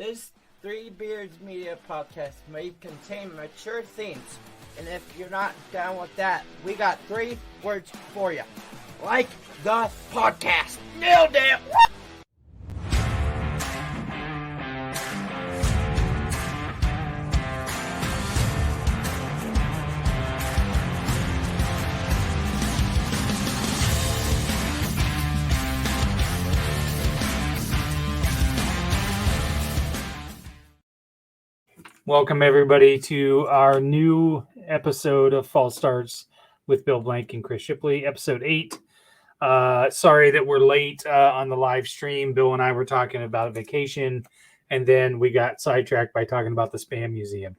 This Three Beards Media podcast may contain mature themes, and if you're not down with that, we got 3 words for you. Like the podcast. Nailed it! Welcome, everybody, to our new episode of False Starts with Bill Blank and Chris Shipley, episode 8. Sorry that we're late on the live stream. Bill and I were talking about a vacation, and then we got sidetracked by talking about the Spam Museum,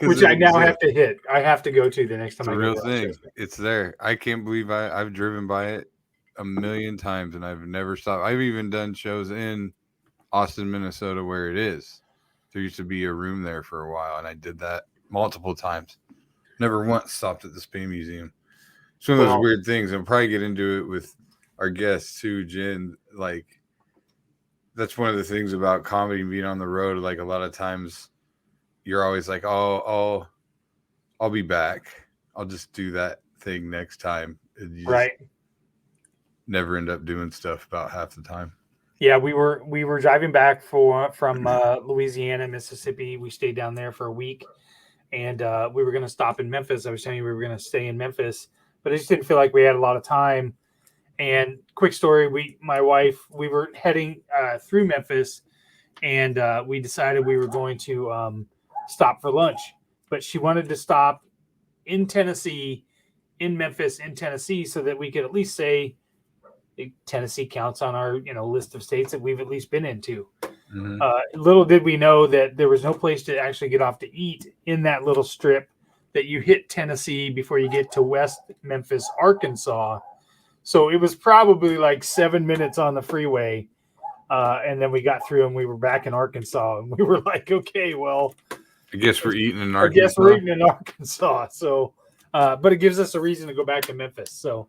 which I now have to hit. I have to go to the next time I go. Real thing. It's there. I can't believe I've driven by it a million times, and I've never stopped. I've even done shows in Austin, Minnesota, where it is. There used to be a room there for a while, and I did that multiple times. Never once stopped at the Spam Museum. It's one of those weird things. I'll probably get into it with our guest too, Jen. Like, that's one of the things about comedy and being on the road. Like, a lot of times you're always like, oh, I'll be back. I'll just do that thing next time. And you Right. Never end up doing stuff about half the time. Yeah, we were driving back from Louisiana, Mississippi. We stayed down there for a week, and we were going to stop in Memphis. I was telling you we were going to stay in Memphis, but I just didn't feel like we had a lot of time. And quick story, my wife, we were heading through Memphis, and we decided we were going to stop for lunch. But she wanted to stop in Tennessee, in Memphis, in Tennessee, so that we could at least say Tennessee counts on our list of states that we've at least been into. Mm-hmm. Little did we know that there was no place to actually get off to eat in that little strip that you hit Tennessee before you get to West Memphis, Arkansas. So it was probably like 7 minutes on the freeway. And then we got through and we were back in Arkansas, and we were like, okay, well, I guess we're eating in Arkansas. I guess we're eating in Arkansas. So, but it gives us a reason to go back to Memphis. So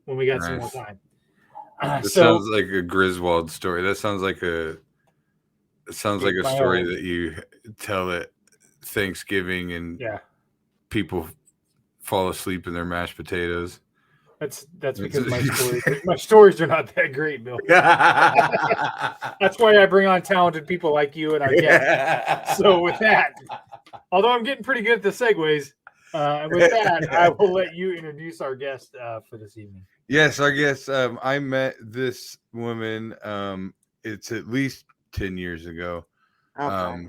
when we got some more time. It sounds like a Griswold story. That sounds like a story that you tell at Thanksgiving, and people fall asleep in their mashed potatoes. That's because my stories are not that great, Bill. That's why I bring on talented people like you and our guests. So with that, although I'm getting pretty good at the segues, with that, I will let you introduce our guest for this evening. Yes, I guess I met this woman. It's at least 10 years ago. Okay.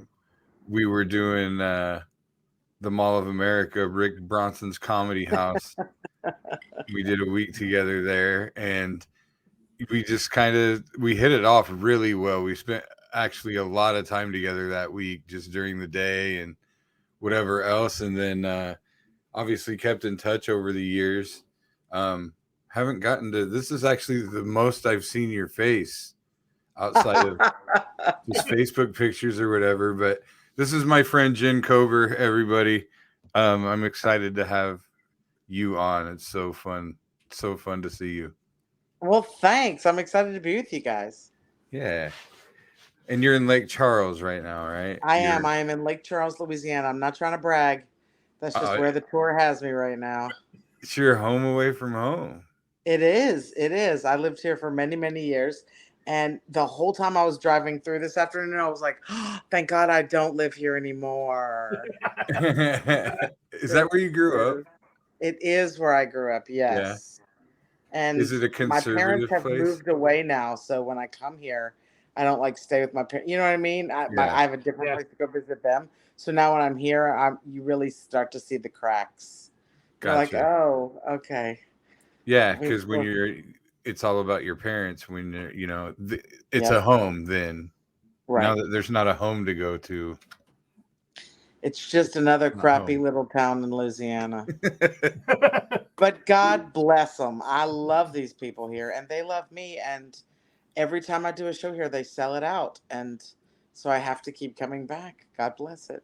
We were doing the Mall of America, Rick Bronson's Comedy House. We did a week together there, and we just we hit it off really well. We spent actually a lot of time together that week, just during the day and whatever else, and then obviously kept in touch over the years. Haven't gotten to, this is actually the most I've seen your face outside of just Facebook pictures or whatever, but this is my friend Jen Kober, everybody. I'm excited to have you on. It's so fun to see you. Well, thanks. I'm excited to be with you guys. Yeah. And you're in Lake Charles right now, right? I am in Lake Charles, Louisiana. I'm not trying to brag. That's just where the tour has me right now. It's your home away from home. It is. I lived here for many, many years. And the whole time I was driving through this afternoon, I was like, oh, thank God I don't live here anymore. Is that where you grew up? It is where I grew up, yes. Yeah. And is it a conservative my parents have place? moved away now. So when I come here, I don't stay with my parents. You know what I mean? I have a different place to go visit them. So now when I'm here, you really start to see the cracks. Gotcha. You're like, oh, okay. Yeah, because when it's all about your parents. When it's a home. Then now that there's not a home to go to, it's just another crappy little town in Louisiana. But God bless them. I love these people here, and they love me. And every time I do a show here, they sell it out, and so I have to keep coming back. God bless it.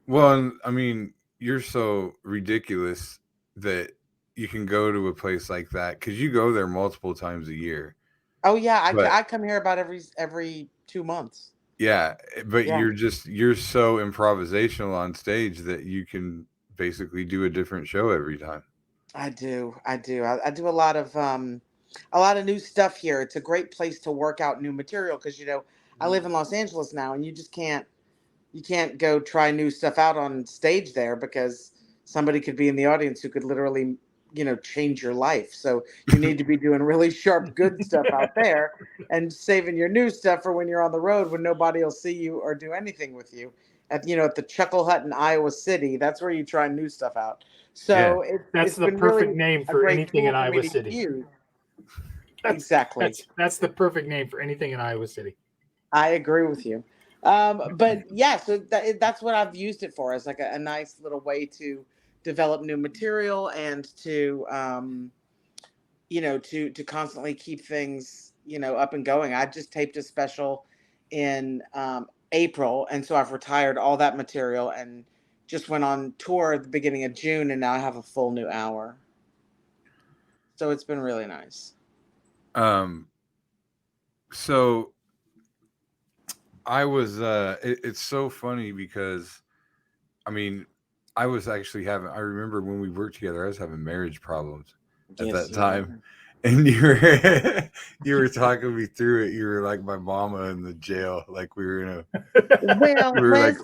Well, I mean, you're so ridiculous that you can go to a place like that because you go there multiple times a year. Oh yeah, But I come here about every 2 months. yeah, but Yeah. you're so improvisational on stage that you can basically do a different show every time. I do. I do. I do a lot of new stuff here. It's a great place to work out new material because I live in Los Angeles now, and you can't go try new stuff out on stage there because somebody could be in the audience who could literally change your life. So you need to be doing really sharp, good stuff out there and saving your new stuff for when you're on the road when nobody will see you or do anything with you. At the Chuckle Hut in Iowa City, that's where you try new stuff out. Yeah. So That's it's the been perfect really name a for great anything in tool for me Iowa to City. use. That's, Exactly. That's the perfect name for anything in Iowa City. I agree with you. But yeah, so that's what I've used it for, as like a nice little way to develop new material and to to constantly keep things up and going. I just taped a special in April, and so I've retired all that material and just went on tour at the beginning of June, and now I have a full new hour. So it's been really nice. So I was it's so funny because I mean I was actually I remember when we worked together I was having marriage problems at Yes, that you time. were. And you were talking me through it. You were like my mama in the jail. Like we were in a Well, we were like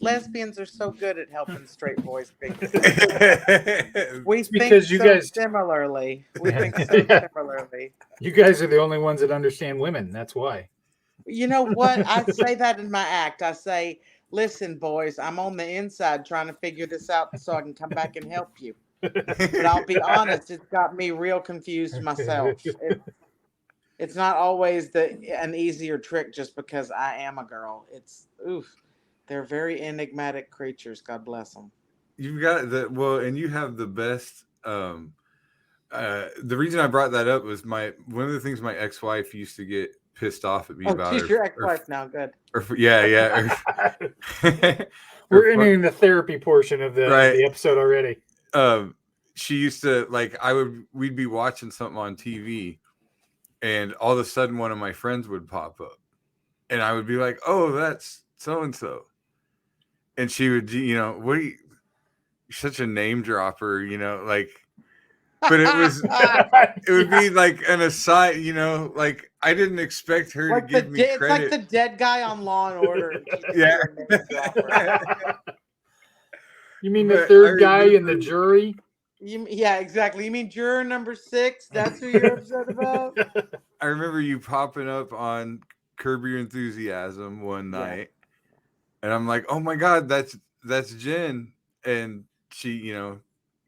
lesbians are so good at helping straight boys figure things out. We It's think because you so guys- similarly. We think so Yeah. similarly. You guys are the only ones that understand women. That's why. You know what? I say that in my act. I say, listen, boys, I'm on the inside trying to figure this out so I can come back and help you. But I'll be honest, it's got me real confused myself. It's not always an easier trick just because I am a girl. They're very enigmatic creatures. God bless them. You've got and you have the best. The reason I brought that up was one of the things my ex-wife used to get pissed off at me about. She's your ex-wife now. Good. Yeah. We're entering the therapy portion of the episode already. She used to we'd be watching something on TV, and all of a sudden one of my friends would pop up, and I would be like, "Oh, that's so and so," and she would, what are you? You're such a name dropper, like. But it would be like an aside, like I didn't expect her to give me credit. It's like the dead guy on Law and Order. Yeah. You mean the third guy in the jury? Yeah, exactly. You mean juror number 6? That's who you're upset about? I remember you popping up on Curb Your Enthusiasm one night, and I'm like, "Oh my God, that's Jen," and she,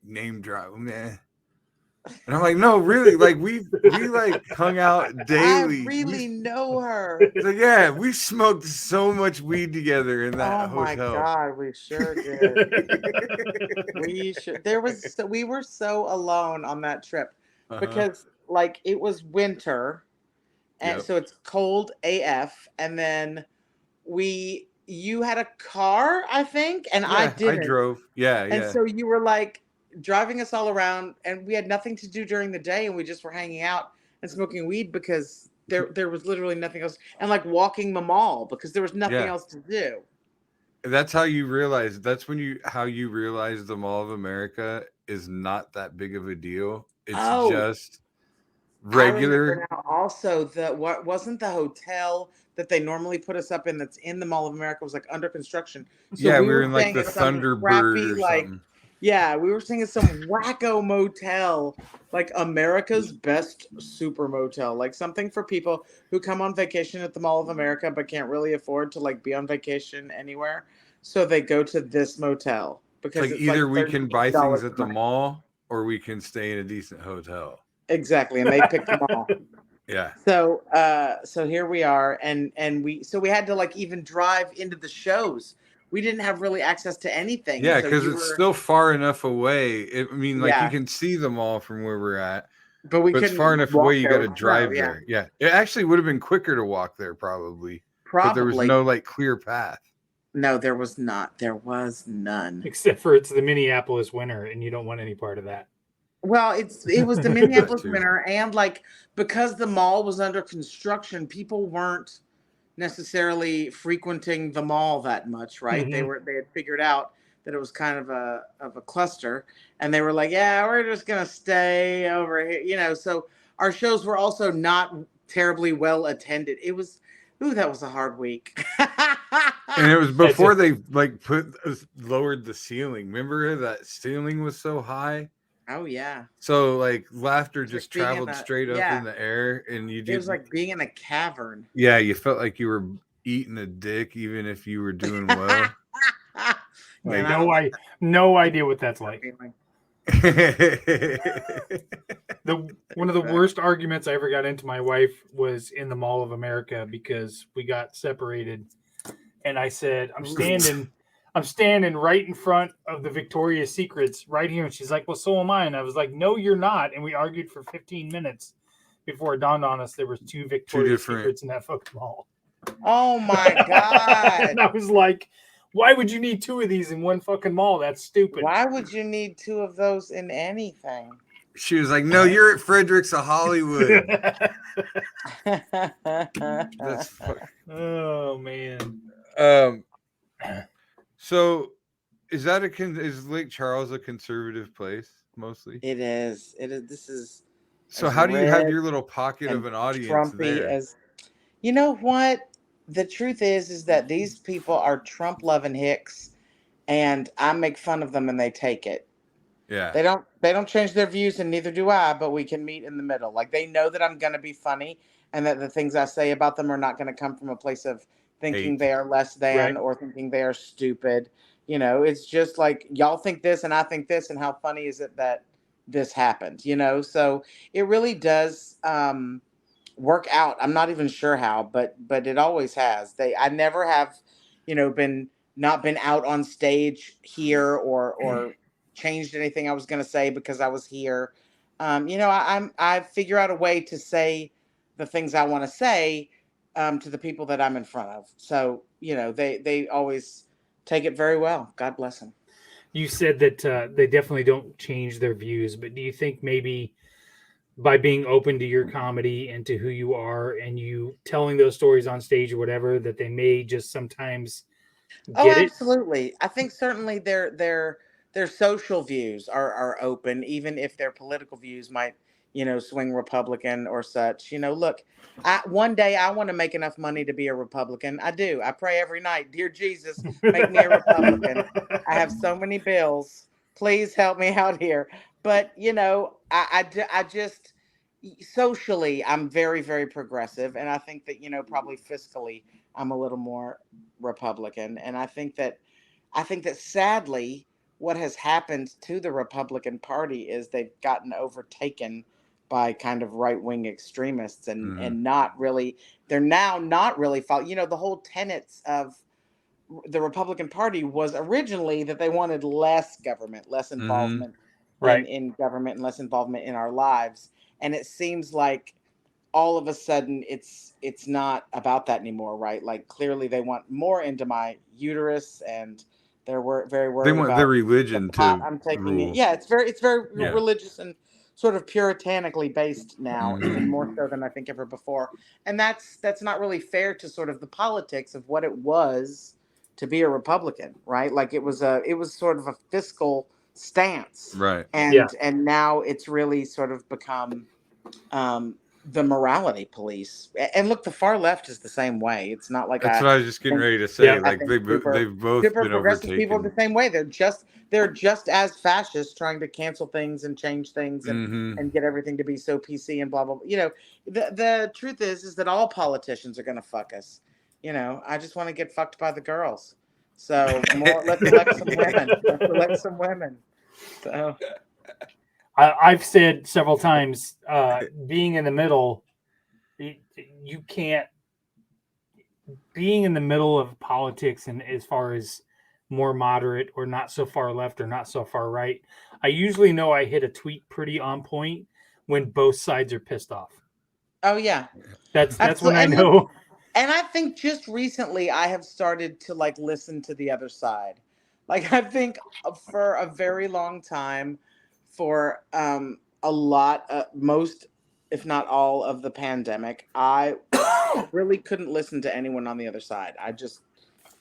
name drop, man. And I'm like, no, really, like we like hung out daily. I really know her. So yeah, we smoked so much weed together in that hotel. Oh my God, we sure did. We were so alone on that trip because like it was winter, and so it's cold AF, and then you had a car, I think, and I didn't. I drove. Yeah. And so you were like driving us all around, and we had nothing to do during the day, and we just were hanging out and smoking weed because there was literally nothing else, and like walking the mall because there was nothing else to do. That's how you realize. That's how you realize the Mall of America is not that big of a deal. It's just regular. Also, what wasn't the hotel that they normally put us up in that's in the Mall of America was like under construction. So we were in like the Thunderbird or something. Yeah, we were staying at some wacko motel, like America's best super motel, like something for people who come on vacation at the Mall of America but can't really afford to like be on vacation anywhere. So they go to this motel because it's either we can buy things at the mall or we can stay in a decent hotel. Exactly, and they picked the mall. Yeah. So here we are, and we had to like even drive into the shows. We didn't have really access to anything. Yeah, because it's still far enough away. You can see the mall from where we're at, but it's far enough away. You got to drive there. Yeah, it actually would have been quicker to walk there, probably. But there was no like clear path. No, there was not. There was none. Except for it's the Minneapolis winter, and you don't want any part of that. Well, it was the Minneapolis winter, and like because the mall was under construction, people weren't necessarily frequenting the mall that much, right? Mhm. They had figured out that it was kind of a cluster, and they were like, yeah, we're just gonna stay over here, So our shows were also not terribly well attended. It was, ooh, that was a hard week. And it was before they like lowered the ceiling. Remember that ceiling was so high? Oh yeah. So like laughter just like traveled straight up in the air, and it was like being in a cavern. Yeah, you felt like you were eating a dick, even if you were doing well. Like, no idea what that's like. One of the worst arguments I ever got into my wife was in the Mall of America because we got separated, and I said, I'm standing right in front of the Victoria's Secrets right here, and she's like, well, so am I. And I was like, no, you're not. And we argued for 15 minutes before it dawned on us there was two Victoria's Secrets in that fucking mall. Oh my god. And I was like, why would you need two of these in one fucking mall? That's stupid. Why would you need two of those in anything? She was like, no, you're at Fredericks of Hollywood. That's oh man. So is Lake Charles a conservative place mostly? It is. This is. So how do you have your little pocket of an audience Trumpy there? You know what? The truth is that these people are Trump loving hicks, and I make fun of them and they take it. Yeah. They don't change their views, and neither do I, but we can meet in the middle. Like, they know that I'm gonna be funny and that the things I say about them are not gonna come from a place of thinking they are less than or thinking they are stupid. It's just like, y'all think this and I think this, and how funny is it that this happened? So it really does work out. I'm not even sure how, but it always has. I never have, been out on stage here or changed anything I was going to say because I was here. I figure out a way to say the things I want to say to the people that I'm in front of. So, they always take it very well. God bless them. You said that they definitely don't change their views, but do you think maybe by being open to your comedy and to who you are and you telling those stories on stage or whatever, that they may just sometimes get absolutely. I think certainly their social views are open, even if their political views might, swing Republican or such. Look, one day I want to make enough money to be a Republican. I do. I pray every night, dear Jesus, make me a Republican. I have so many bills. Please help me out here. But, I just socially, I'm very, very progressive. And I think that, probably fiscally, I'm a little more Republican. And I think that sadly, what has happened to the Republican Party is they've gotten overtaken by kind of right-wing extremists and they're now not really the whole tenets of the Republican Party was originally that they wanted less government, less involvement in government, and less involvement in our lives. And it seems like all of a sudden it's not about that anymore, right? Like, clearly they want more into my uterus, and they're very worried. They want their religion to I'm taking rule. it. Yeah, it's very religious and sort of puritanically based now, even more so than I think ever before. And that's not really fair to sort of the politics of what it was to be a Republican, right? Like, it was sort of a fiscal stance, right? And now it's really sort of become the morality police. And look, the far left is the same way. It's not like that's what I was just getting ready to say. Yeah, like they've both been overtaken. People the same way. They're just as fascist, trying to cancel things and change things and get everything to be so PC and blah blah blah. The truth is that all politicians are going to fuck us. I just want to get fucked by the girls. So let's elect some women. Let's elect some women. So I've said several times, being in the middle, you can't. Being in the middle of politics, and as far as more moderate or not so far left or not so far right, I usually know I hit a tweet pretty on point when both sides are pissed off. Oh yeah, that's when I know. And I think just recently I have started to listen to the other side. Like, I think for a very long time, for a lot, most, if not all, of the pandemic. I really couldn't listen to anyone on the other side. I just,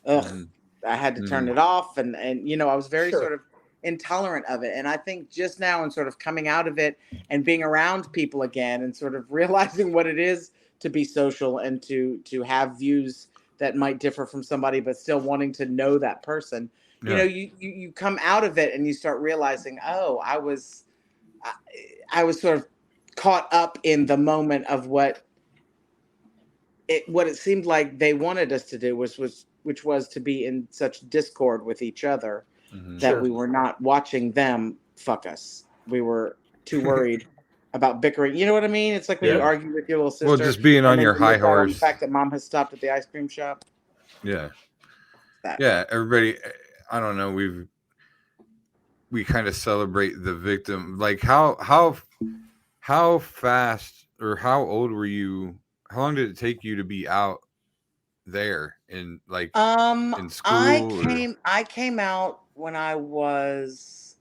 I had to turn it off, and I was very sort of intolerant of it. And I think just now, and sort of coming out of it and being around people again, and sort of realizing what it is to be social and to have views that might differ from somebody, but still wanting to know that person. Yeah. You come out of it and you start realizing, oh, I was sort of caught up in the moment of what it seemed like they wanted us to do, which was to be in such discord with each other that we were not watching them fuck us. We were too worried about bickering. You know what I mean? It's like when you argue with your little sister. Well, just being on your high horse. The fact that mom has stopped at the ice cream shop. Yeah. Yeah. Everybody, I don't know. We kind of celebrate the victim. Like how fast, or how old were you? How long did it take you to be out there in in school? I came out when I was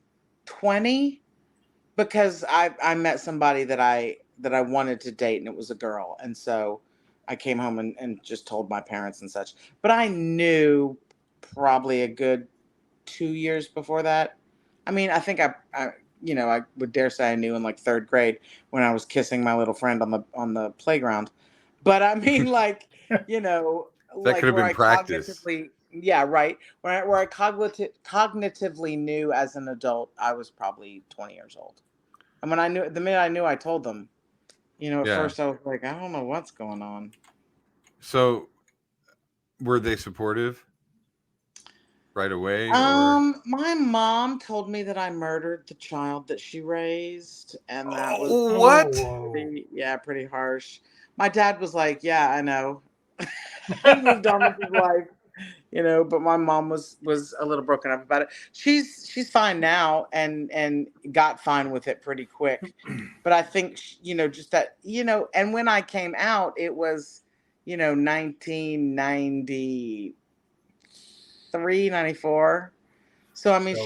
20 because I met somebody that I wanted to date, and it was a girl. And so I came home and just told my parents and such. But I knew probably a good 2 years before that. I mean, I think I would dare say I knew in like third grade when I was kissing my little friend on the playground. But I mean, like, that like could have been practice. Yeah, right. Where I cognitively knew as an adult, I was probably 20 years old. And when the minute I knew, I told them. At first I was like, I don't know what's going on. So, were they supportive right away? My mom told me that I murdered the child that she raised, and that was what? Pretty harsh. My dad was like, "Yeah, I know." He moved on with his life, But my mom was a little broken up about it. She's fine now, and got fine with it pretty quick. But I think just that and when I came out, it was 1993, 94. So I mean,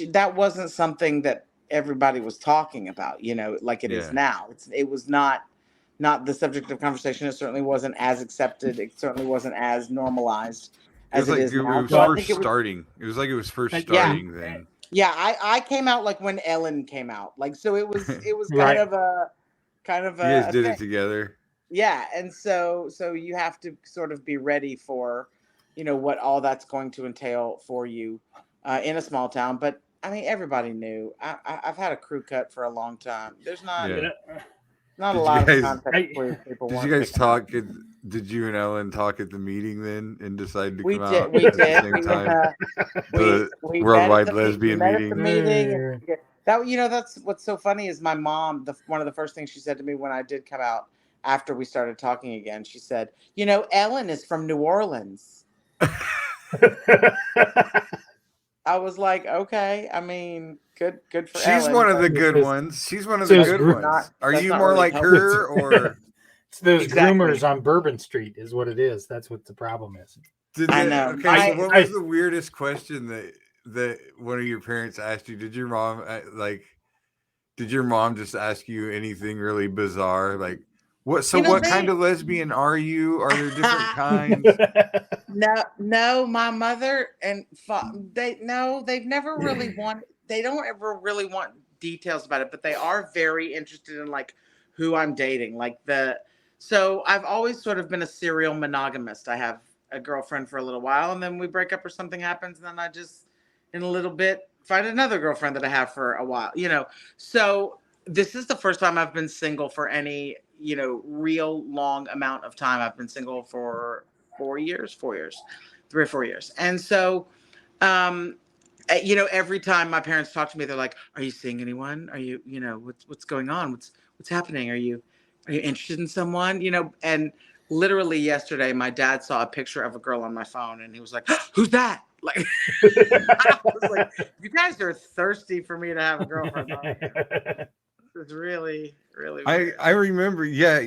that wasn't something that everybody was talking about, like it is now. It was not the subject of conversation. It certainly wasn't as accepted. It certainly wasn't as normalized as it is now. It was starting. It was like it was first starting then. Yeah, I came out like when Ellen came out. Like, so it was kind of a You guys did it together. Yeah, and so you have to sort of be ready for, what all that's going to entail for you in a small town. But I mean, everybody knew. I've had a crew cut for a long time. There's not a lot of context for people. Did you guys talk? Did you and Ellen talk at the meeting then and decide to come out? We did. At the same time? The worldwide lesbian meeting. That's what's so funny is my mom. One of the first things she said to me when I did come out after we started talking again, she said, "Ellen is from New Orleans." I was like, okay. I mean, good for Ellen. She's one of the good ones. She's one of the good ones. Are you more like her, or it's those groomers on Bourbon Street? Is what it is. That's what the problem is. I know. Okay, so what was the weirdest question that one of your parents asked you? Did your mom just ask you anything really bizarre, like? What kind of lesbian are you? Are there different kinds? No, my mother and they've never really they don't ever really want details about it, but they are very interested in like who I'm dating. So I've always sort of been a serial monogamist. I have a girlfriend for a little while, and then we break up or something happens, and then I just in a little bit find another girlfriend that I have for a while, So this is the first time I've been single for any real long amount of time. I've been single for 3 or 4 years. And so, every time my parents talk to me, they're like, "Are you seeing anyone? Are you, what's going on? What's happening? Are you interested in someone?" And literally yesterday, my dad saw a picture of a girl on my phone, and he was like, "Who's that?" Like, I was like, "You guys are thirsty for me to have a girlfriend." It's really, really weird. I remember. Yeah,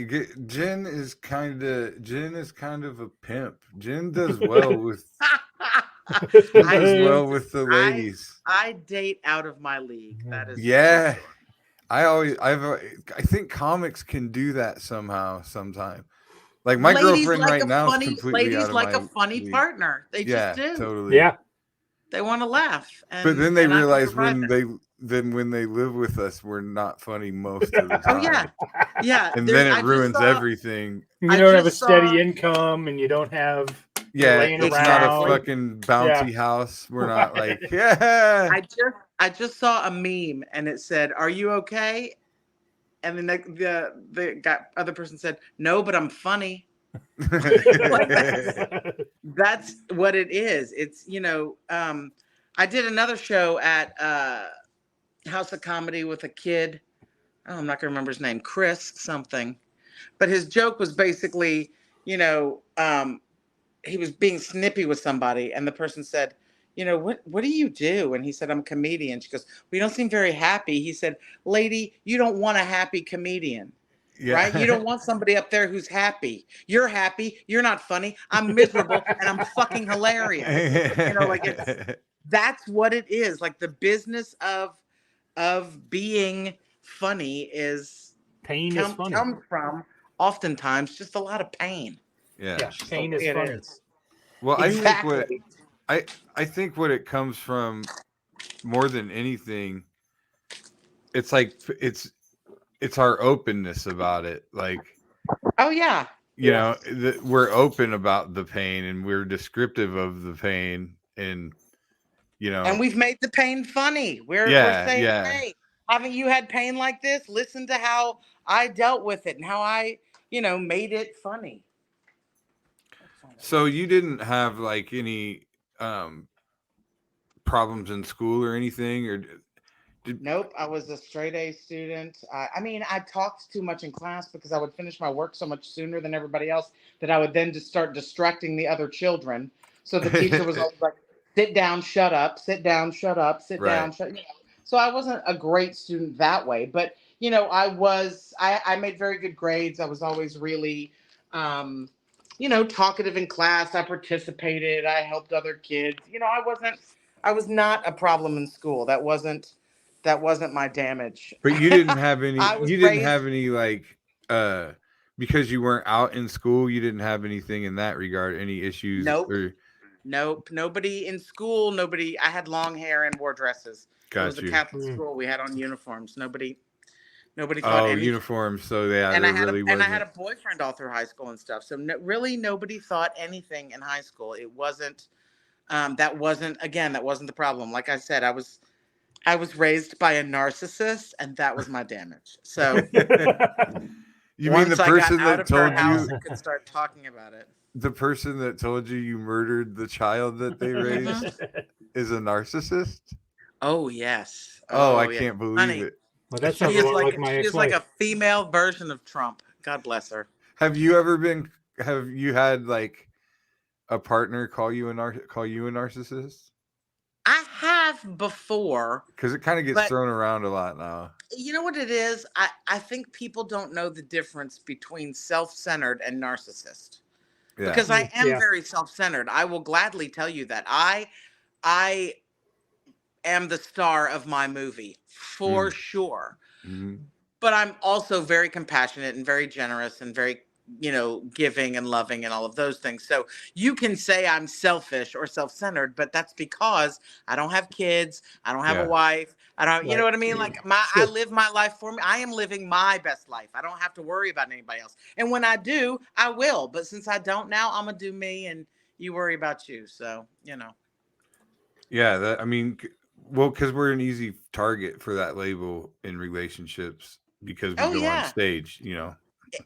Jen is kind of a pimp. Jen does well with He does well with the ladies. I date out of my league. That is Yeah. I think comics can do that somehow, sometime. Like my girlfriend like right now is funny, completely ladies out of like my a funny league. partner. They just do. Totally. Yeah. They want to laugh. But then they and I can realize provide when they live with us, we're not funny most of the Oh time. yeah. And There's- then I it just ruins saw- everything. You I don't have a just saw- steady income, and you don't have Yeah, laying it's not a around. fucking bouncy house. We're not like, yeah. I just saw a meme and it said, "Are you okay?" And then the other person said, "No, but I'm funny." That's what it is. It's I did another show at House of Comedy with a kid. Oh, I'm not gonna remember his name, Chris something. But his joke was basically, he was being snippy with somebody, and the person said, what do you do? And he said, I'm a comedian. She goes, well, you don't seem very happy. He said, lady, you don't want a happy comedian. Right? You don't want somebody up there who's happy. You're happy. You're not funny. I'm miserable and I'm fucking hilarious. That's what it is. Like the business of being funny is pain is funny. Comes from oftentimes just a lot of pain. Yeah, pain is funny. Well, exactly. I think what it comes from more than anything, it's like it's our openness about it. Like, oh yeah, we're open about the pain and we're descriptive of the pain, and and we've made the pain funny. We're saying, hey, haven't you had pain like this? Listen to how I dealt with it and how I, made it funny. So you didn't have like any problems in school or anything, or Nope, I was a straight A student. I talked too much in class because I would finish my work so much sooner than everybody else that I would then just start distracting the other children. So the teacher was always like, sit down, shut up, sit down, shut up, sit down, shut up. So I wasn't a great student that way, but I made very good grades. I was always really talkative in class. I participated. I helped other kids. I was not a problem in school. That wasn't my damage. But you didn't have any. Like because you weren't out in school. You didn't have anything in that regard. Any issues? Nope. Nobody in school. Nobody. I had long hair and wore dresses. It was a Catholic school. We had on uniforms. Nobody thought anything. Uniforms. So I had a boyfriend all through high school and stuff. So really nobody thought anything in high school. It wasn't. That wasn't the problem. Like I said, I was raised by a narcissist, and that was my damage. So you mean the person that told you I could start talking about it? The person that told you murdered the child that they raised is a narcissist? Oh yes. I can't believe it. Well, that sounds like my ex-wife. She's like a female version of Trump. God bless her. Have you had like a partner call you a narcissist? I have before. Because it kind of gets thrown around a lot now. You know what it is? I think people don't know the difference between self-centered and narcissist. Yeah. Because I am very self-centered. I will gladly tell you that. I am the star of my movie for sure. Mm-hmm. But I'm also very compassionate and very generous and very giving and loving and all of those things. So you can say I'm selfish or self-centered, but that's because I don't have kids. I don't have a wife. I don't, you know what I mean? Like I live my life for me. I am living my best life. I don't have to worry about anybody else. And when I do, I will. But since I don't now, I'm going to do me and you worry about you. So, Yeah. Because we're an easy target for that label in relationships because we go on stage,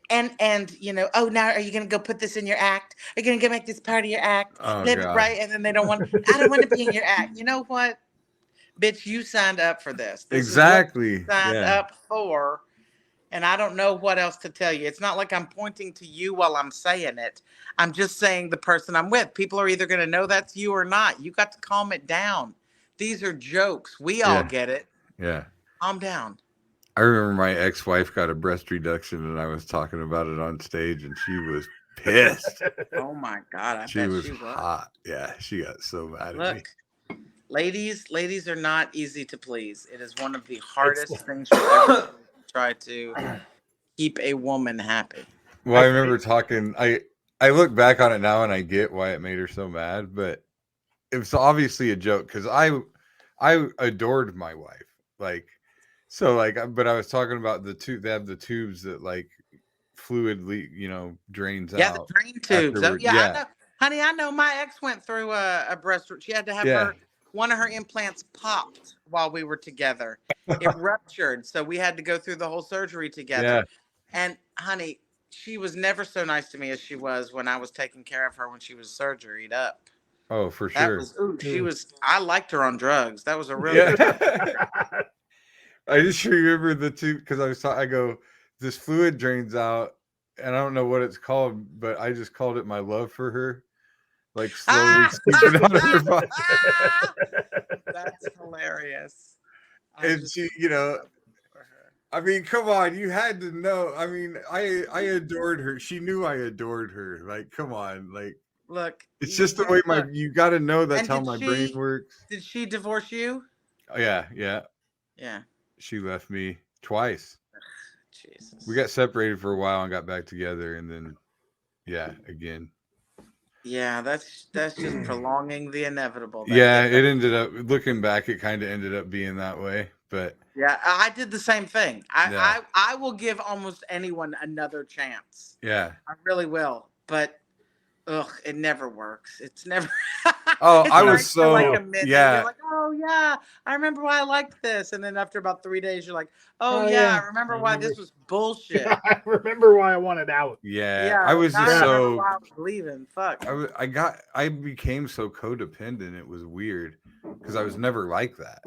And now are you going to go put this in your act? Are you going to make this part of your act? Right? And then they don't want. I don't want to be in your act. You know what, bitch? You signed up for this. Exactly. Is what you signed up for, and I don't know what else to tell you. It's not like I'm pointing to you while I'm saying it. I'm just saying the person I'm with. People are either going to know that's you or not. You got to calm it down. These are jokes. We all get it. Yeah. Calm down. I remember my ex-wife got a breast reduction and I was talking about it on stage and she was pissed. Oh my God, I She bet was she was. hot. Yeah, she got so mad at me. Look, ladies are not easy to please. It is one of the hardest things you'll ever do to try to keep a woman happy. Well, I remember talking. I look back on it now and I get why it made her so mad, but it was obviously a joke because I adored my wife. Like, so like, but I was talking about the tube. They have the tubes that like fluid drains Yeah, out. the drain tubes. afterward. Yeah, I know. Honey, I know my ex went through a breast. She had to have one of her implants popped while we were together. It ruptured, so we had to go through the whole surgery together. Yeah. And honey, she was never so nice to me as she was when I was taking care of her when she was surgeried up. Oh, for That sure. she was. I liked her on drugs. That was a real. I just remember the two because I go, this fluid drains out, and I don't know what it's called, but I just called it my love for her, like slowly seeping out of her body. That's hilarious. And she, I mean, come on, you had to know. I mean, I adored her. She knew I adored her. Like, come on, like. Look, it's just the way you got to know that's how my brain works. Did she divorce you? Oh, yeah. Yeah. She left me twice. Jesus. We got separated for a while and got back together, and then, again. Yeah, that's just prolonging the inevitable. It ended up looking back. It kind of ended up being that way, but yeah, I did the same thing. I will give almost anyone another chance. Yeah, I really will, but. Ugh, it never works. It's never. Oh, I was so like a minute. You're like, oh yeah, I remember why I liked this, and then after about 3 days, you're like, oh yeah, I remember why this was bullshit. I remember why I wanted out. Yeah, I was just so. Why I was leaving. Fuck. I became so codependent. It was weird because I was never like that.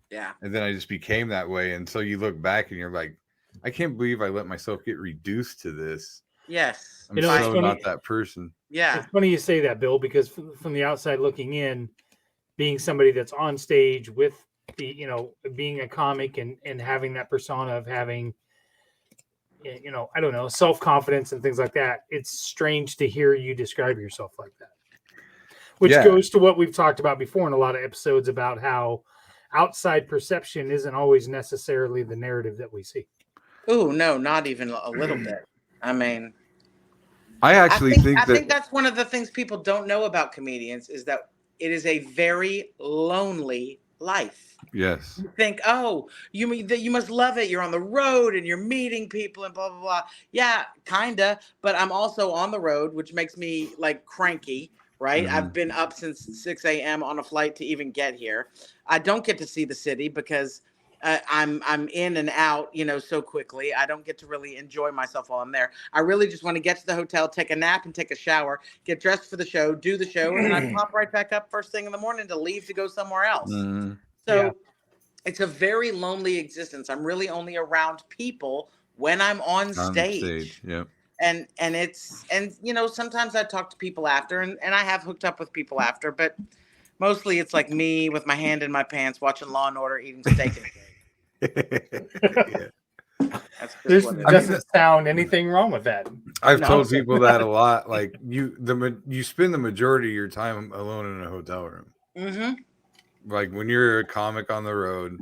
Yeah. And then I just became that way, and so you look back and you're like, I can't believe I let myself get reduced to this. Yes. I'm so not that person. Yeah. It's funny you say that, Bill, because from the outside looking in, being somebody that's on stage with the, being a comic and having that persona of having, I don't know, self-confidence and things like that. It's strange to hear you describe yourself like that, which goes to what we've talked about before in a lot of episodes about how outside perception isn't always necessarily the narrative that we see. Oh, no, not even a little bit. I mean, I think that's one of the things people don't know about comedians is that it is a very lonely life. Yes. You think, oh, you mean that you must love it. You're on the road and you're meeting people and blah, blah, blah. Yeah, kinda. But I'm also on the road, which makes me like cranky, right? Mm-hmm. I've been up since 6 a.m. on a flight to even get here. I don't get to see the city because I'm in and out, so quickly. I don't get to really enjoy myself while I'm there. I really just want to get to the hotel, take a nap and take a shower, get dressed for the show, do the show, and then I pop right back up first thing in the morning to leave to go somewhere else. Mm-hmm. So it's a very lonely existence. I'm really only around people when I'm on stage. Yeah. And sometimes I talk to people after and I have hooked up with people after, but mostly it's like me with my hand in my pants watching Law and Order, eating steak and cake. There doesn't sound anything wrong with that. I've told people that a lot. Like you spend the majority of your time alone in a hotel room. Mm-hmm. Like when you're a comic on the road,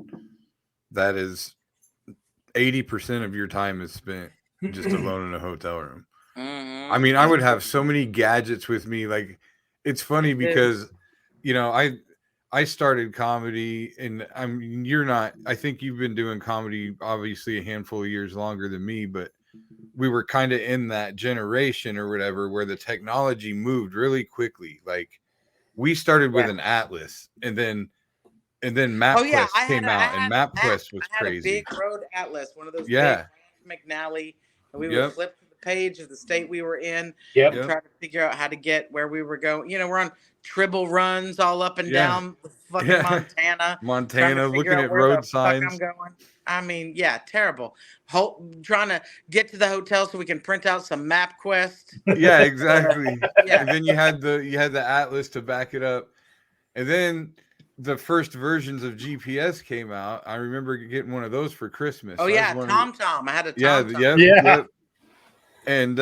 that is 80% of your time is spent just alone in a hotel room. Mm-hmm. I mean, I would have so many gadgets with me. Like it's funny because I started comedy and I think you've been doing comedy obviously a handful of years longer than me, but we were kind of in that generation or whatever where the technology moved really quickly. Like we started with an Atlas and then MapQuest came out and MapQuest was crazy. A big road Atlas, one of those big McNally, and we would flip to the page of the state we were in and try to figure out how to get where we were going. We're on Tribble runs all up and down fucking Montana, looking at road signs. I'm going. I mean, terrible. Trying to get to the hotel so we can print out some MapQuest. Yeah, exactly. And then you had the Atlas to back it up, and then the first versions of GPS came out. I remember getting one of those for Christmas. Oh yeah, TomTom. I had a TomTom. Yeah. And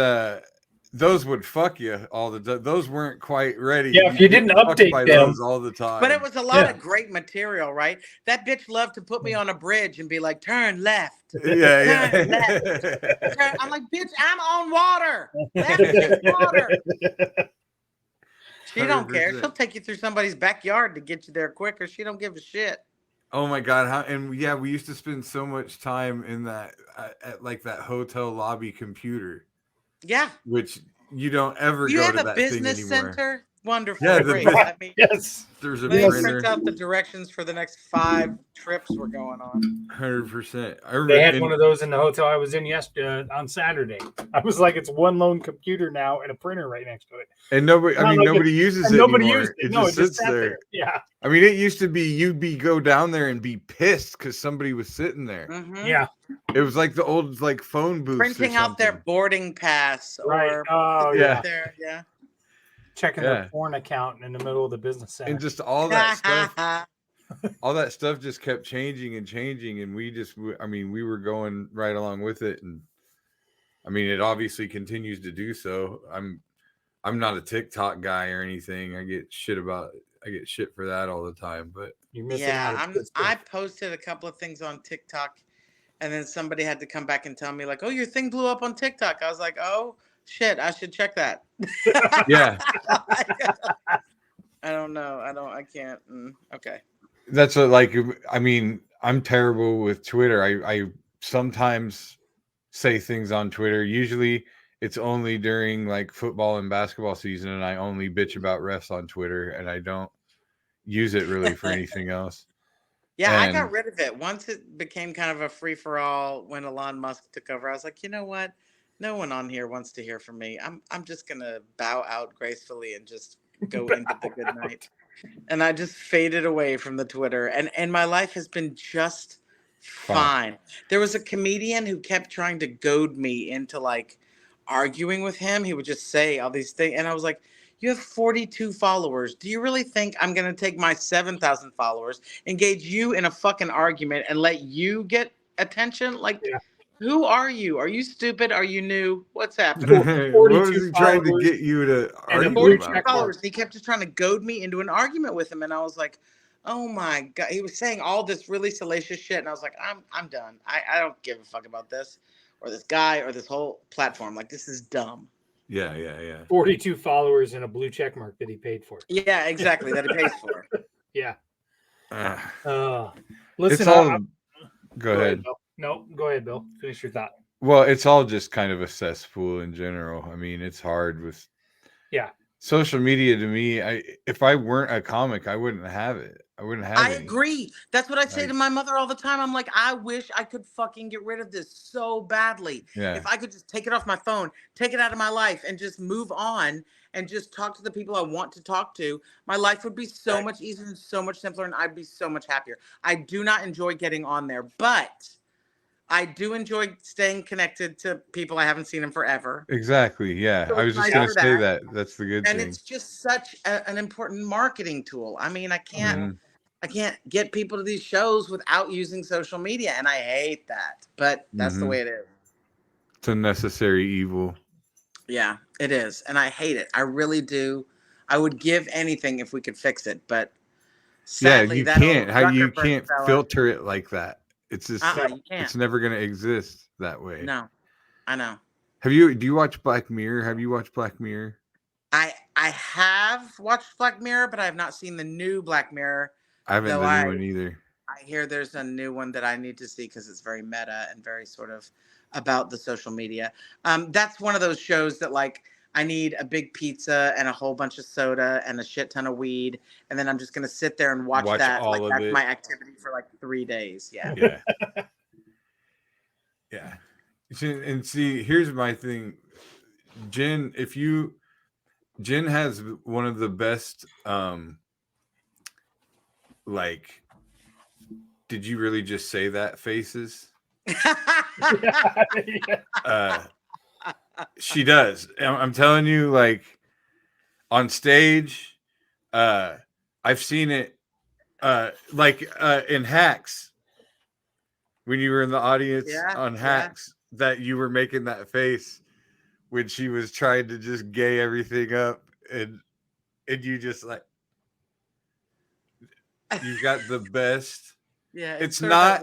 those would fuck you all the time. Those weren't quite ready. Yeah, if you didn't get fucked update by them. those all the time. But it was a lot of great material, right? That bitch loved to put me on a bridge and be like, turn left. yeah. Turn left. I'm like, bitch, I'm on water. Left is water. She don't care. 100%. She'll take you through somebody's backyard to get you there quicker. She don't give a shit. Oh my god! We used to spend so much time in that at like that hotel lobby computer. Yeah. Which you don't ever You go have to a that business thing anymore. center. Wonderful. Yeah, Great. I mean, Yes. There's a let me printer. print out the directions for the next 5 trips we're going on. 100%. They had one of those in the hotel I was in yesterday on Saturday. I was like, it's one lone computer now and a printer right next to it. And nobody, Not like nobody uses it Nobody anymore. used it. It No, just it just sits sat there. there. Yeah. I mean, it used to be go down there and be pissed because somebody was sitting there. Mhm. Yeah. It was like the old like phone booths. Printing out their boarding pass Right. or Oh, yeah. yeah. Checking Yeah. their porn account in the middle of the business center. And just all that stuff. All that stuff just kept changing and changing, and we were going right along with it, and I mean, it obviously continues to do so. I'm not a TikTok guy or anything. I get shit for that all the time, but You're missing out. Yeah, I posted a couple of things on TikTok, and then somebody had to come back and tell me like, "Oh, your thing blew up on TikTok." I was like, "Oh shit, I should check that." yeah, I don't know. I can't. Okay. that's what I mean, I'm terrible with Twitter. I sometimes say things on Twitter. Usually it's only during like football and basketball season, and I only bitch about refs on Twitter, and I don't use it really for anything else. Yeah, I got rid of it once it became kind of a free for all when Elon Musk took over. I was like, you know what? No one on here wants to hear from me. I'm just gonna bow out gracefully and just go into the good night. And I just faded away from the Twitter, and my life has been just fine. There was a comedian who kept trying to goad me into like arguing with him. He would just say all these things, and I was like, you have 42 followers. Do you really think I'm going to take my 7,000 followers, engage you in a fucking argument, and let you get attention? Like, who are you? Are you stupid? Are you new? What's happening? What was he trying to get you to argue 42 about? followers. He kept just trying to goad me into an argument with him, and I was like, oh my God. He was saying all this really salacious shit, and I was like, I'm done. I don't give a fuck about this or this guy or this whole platform. Like, this is dumb. Yeah. 42 followers and a blue check mark that he paid for. Yeah, exactly. That he pays for. Yeah. It's Listen, all. Go ahead. Bill. No, go ahead, Bill. Finish your thought. Well, it's all just kind of a cesspool in general. I mean, it's hard with social media. To me, if I weren't a comic, I wouldn't have it. I wouldn't have it. I agree. That's what I say to my mother all the time. I'm like, I wish I could fucking get rid of this so badly. Yeah. If I could just take it off my phone, take it out of my life, and just move on and just talk to the people I want to talk to, my life would be so much easier and so much simpler, and I'd be so much happier. I do not enjoy getting on there, but I do enjoy staying connected to people I haven't seen in forever. Exactly. Yeah. So I was it's just nice going to for say that. that. That's the good And thing. it's just such an important marketing tool. I mean, I can't get people to these shows without using social media, and I hate that. But that's the way it is. It's a necessary evil. Yeah, it is, and I hate it. I really do. I would give anything if we could fix it, but sadly, you that can't. old You Zuckerberg can't fella- filter it like that. It's just you can't. it's never going to exist that way. No, I know. Do you watch Black Mirror? Have you watched Black Mirror? I have watched Black Mirror, but I have not seen the new Black Mirror. I haven't the new one either. I hear there's a new one that I need to see because it's very meta and very sort of about the social media. That's one of those shows that like I need a big pizza and a whole bunch of soda and a shit ton of weed, and then I'm just gonna sit there and watch that. all Like of that's it. my activity for like 3 days. Yeah. Yeah. And see, here's my thing, Jen. Jen has one of the best. Like, did you really just say that? Faces. She does. I'm telling you, like on stage, I've seen it, in Hacks when you were in the audience on Hacks that you were making that face when she was trying to just gay everything up, and you just like, you got the best. Yeah, It's sort not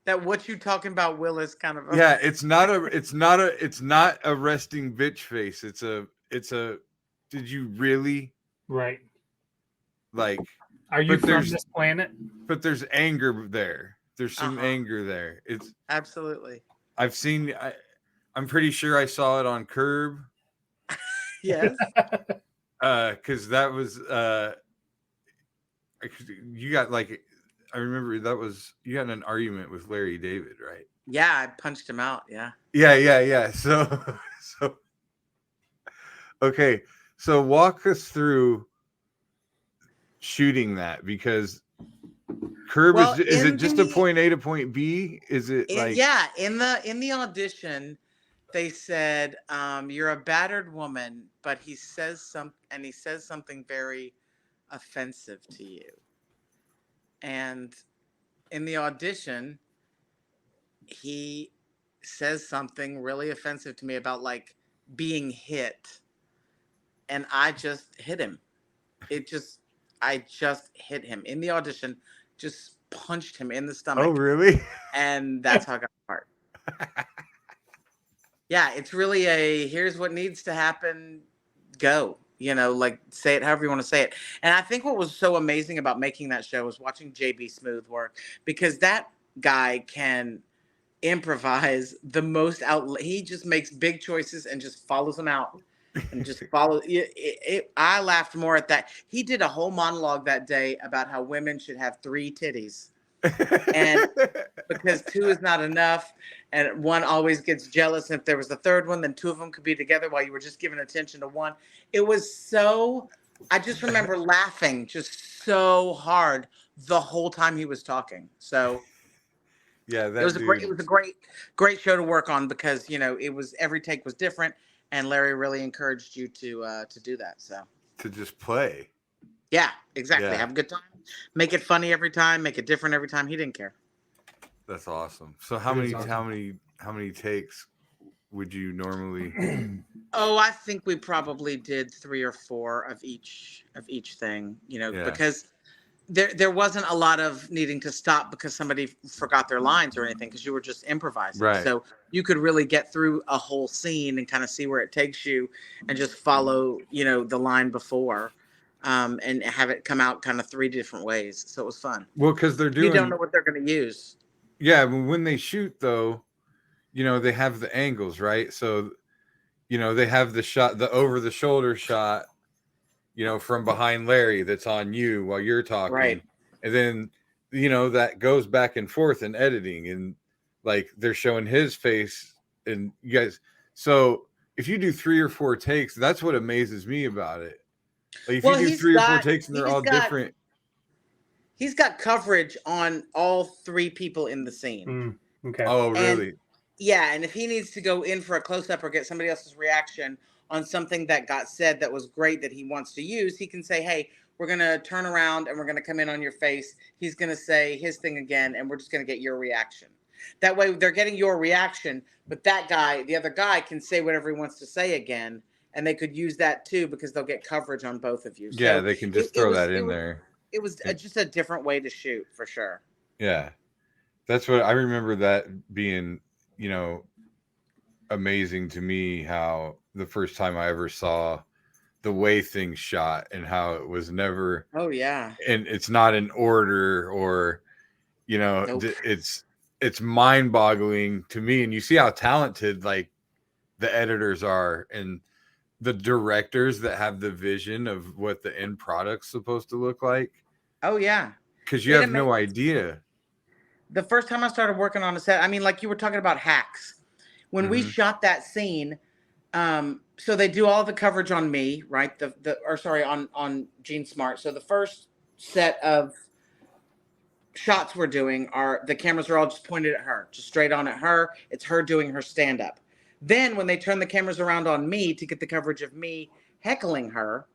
of what you talking about, Will, is kind of yeah. It's not a resting bitch face. It's a. Did you really Right. like? Are you But from there's- this planet? But there's anger there. There's some anger there. It's absolutely. I've seen. I'm pretty sure I saw it on Curb. Yes. Because that was you got like, I remember that was, you got in an argument with Larry David, right? Yeah, I punched him out. Yeah. Yeah. So okay, so walk us through shooting that, because Curb is it just a point A to point B? Is it like, yeah, in the audition they said, you're a battered woman, but he says something very offensive to you. And in the audition, he says something really offensive to me about like being hit. And I just hit him. I just hit him in the audition, just punched him in the stomach. oh really? And that's how I got the part. Yeah, it's really here's what needs to happen, go. Like, say it however you want to say it. And I think what was so amazing about making that show was watching JB Smoove work, because that guy can improvise the most out. He just makes big choices and just follows them out. And just follow it. I laughed more at that. He did a whole monologue that day about how women should have 3 titties, and because 2 is not enough, and one always gets jealous. And if there was a third one, then 2 of them could be together while you were just giving attention to one. It was so. I just remember laughing just so hard the whole time he was talking. So yeah, it was a great show to work on, because it was, every take was different. And Larry really encouraged you to do that. So to just play. Yeah, exactly. Yeah. Have a good time. Make it funny every time. Make it different every time. He didn't care. That's awesome. So how many takes would you normally? Oh, I think we probably did 3 or 4 of each thing. Because there wasn't a lot of needing to stop because somebody forgot their lines or anything, because you were just improvising. Right. So you could really get through a whole scene and kind of see where it takes you, and just follow, the line before, and have it come out kind of 3 different ways. So it was fun. Well, because they're doing. You don't know what they're going to use. Yeah, when they shoot though, they have the angles, right? So, they have the shot, the over the shoulder shot, from behind Larry, that's on you while you're talking. Right. And then, that goes back and forth in editing, and like they're showing his face and you guys. So if you do 3 or 4 takes, that's what amazes me about it. Like if you do 3 or 4 takes and they're all different. He's got coverage on all 3 people in the scene. Okay. Oh, really? And if he needs to go in for a close-up or get somebody else's reaction on something that got said that was great that he wants to use, he can say, hey, we're going to turn around and we're going to come in on your face. He's going to say his thing again, and we're just going to get your reaction. That way they're getting your reaction, but that guy, the other guy, can say whatever he wants to say again, and they could use that too, because they'll get coverage on both of you. Yeah, so they can just throw that in there. It was just a different way to shoot, for sure. Yeah. That's what I remember, that being, amazing to me, how the first time I ever saw the way things shot and how it was never. Oh, yeah. And it's not in order, or, Nope. it's mind boggling to me. And you see how talented like the editors are, and the directors that have the vision of what the end product's supposed to look like. Oh, yeah. Because you have no idea. The first time I started working on a set, I mean, like you were talking about hacks. When we shot that scene, so they do all the coverage on me, right? On Jean Smart. So the first set of shots we're doing the cameras are all just pointed at her, just straight on at her. It's her doing her stand-up. Then when they turn the cameras around on me to get the coverage of me heckling her,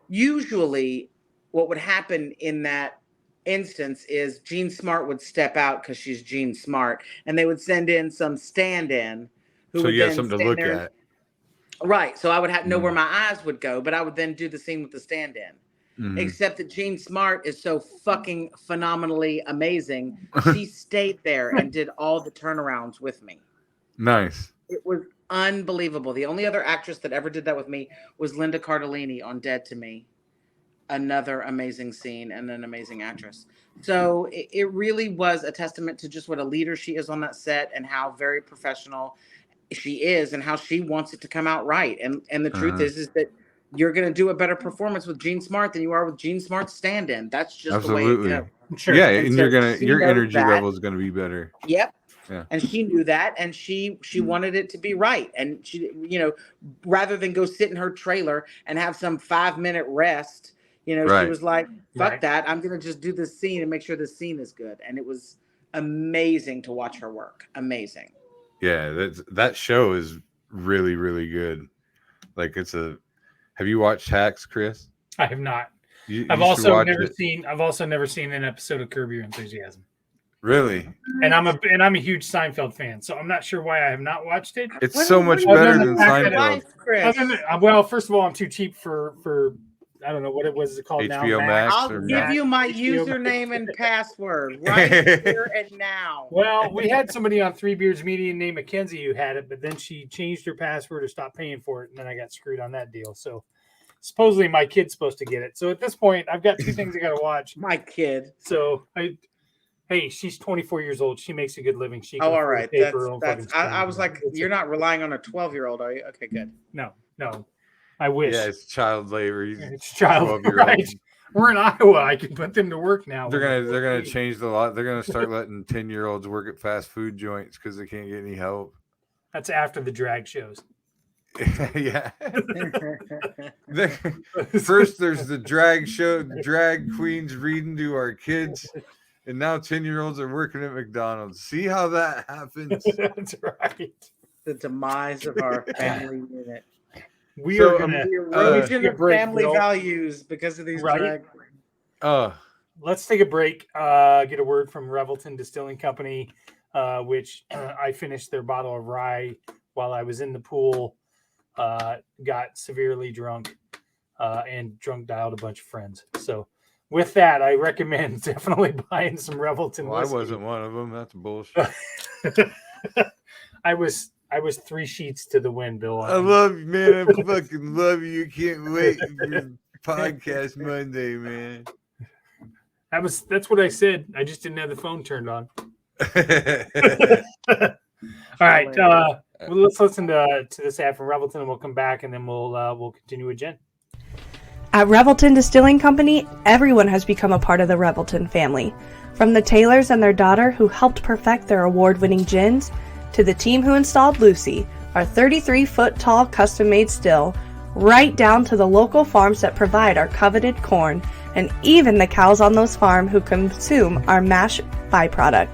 usually what would happen in that instance is Jean Smart would step out, because she's Jean Smart, and they would send in some stand-in who so would you have then something to look at. Right. So I would know where Mhm. my eyes would go, but I would then do the scene with the stand-in. Mhm. Except that Jean Smart is so fucking phenomenally amazing. She stayed there and did all the turnarounds with me. Nice. It was unbelievable. The only other actress that ever did that with me was Linda Cardellini on Dead to Me. Another amazing scene and an amazing actress. So it really was a testament to just what a leader she is on that set and how very professional she is and how she wants it to come out right. And the truth is that you're going to do a better performance with Jean Smart than you are with Jean Smart's stand-in. That's just the way it Absolutely. goes. Sure. Yeah, And and so your she knows energy that. level is gonna be better. Yep. Yeah. And she knew that, and she wanted it to be right. And she, rather than go sit in her trailer and have some 5-minute rest, she Right. was like, fuck Right. that. I'm going to just do this scene and make sure this scene is good. And it was amazing to watch her work. Amazing. Yeah, that show is really, really good. Like have you watched Hacks, Chris? I have not. You I've should also watch never it. seen. I've also never seen an episode of Curb Your Enthusiasm. Really? And I'm a huge Seinfeld fan, so I'm not sure why I have not watched it. It's What so is- much what is better the than fact that Seinfeld. Chris? Well, first of all, I'm too cheap for I don't know what it was called HBO now. Max I'll or give Max? you my HBO username and password right here and now. Well, we had somebody on Three Beards Media named Mackenzie who had it, but then she changed her password or stopped paying for it, and then I got screwed on that deal. So supposedly my kid's supposed to get it. So at this point, I've got two things I got to watch. My kid. So hey, she's 24 years old. She makes a good living. She can Oh, all afford to right. pay for her own That's. fucking I was streaming. like, you're not relying on a 12-year-old, are you? Okay, good. No. I wish. Yeah, it's child labor. He's It's child 12-year-old. right. We're in Iowa. I can put them to work now. They're gonna change the law. They're gonna start letting 10-year-olds work at fast food joints because they can't get any help. That's after the drag shows. Yeah. First, there's the drag show, drag queens reading to our kids, and now 10-year-olds are working at McDonald's. See how that happens? That's right. The demise of our family unit. We So, are gonna We're take losing a break, family Bill. values because of these Right. drag. Let's take a break. Get a word from Revelton Distilling Company, which I finished their bottle of rye while I was in the pool. Got severely drunk and drunk dialed a bunch of friends. So with that, I recommend definitely buying some Revelton. Well, I whiskey. wasn't one of them. That's bullshit. I was 3 sheets to the wind, Bill. I love you, man. I fucking love you. Can't wait for podcast Monday, man. That's what I said. I just didn't have the phone turned on. All right. Well, let's listen to this ad from Revelton, and we'll come back, and then we'll continue with Jen. At Revelton Distilling Company, everyone has become a part of the Revelton family. From the Taylors and their daughter who helped perfect their award-winning gins, to the team who installed Lucy, our 33-foot-tall custom-made still, right down to the local farms that provide our coveted corn, and even the cows on those farms who consume our mash byproduct.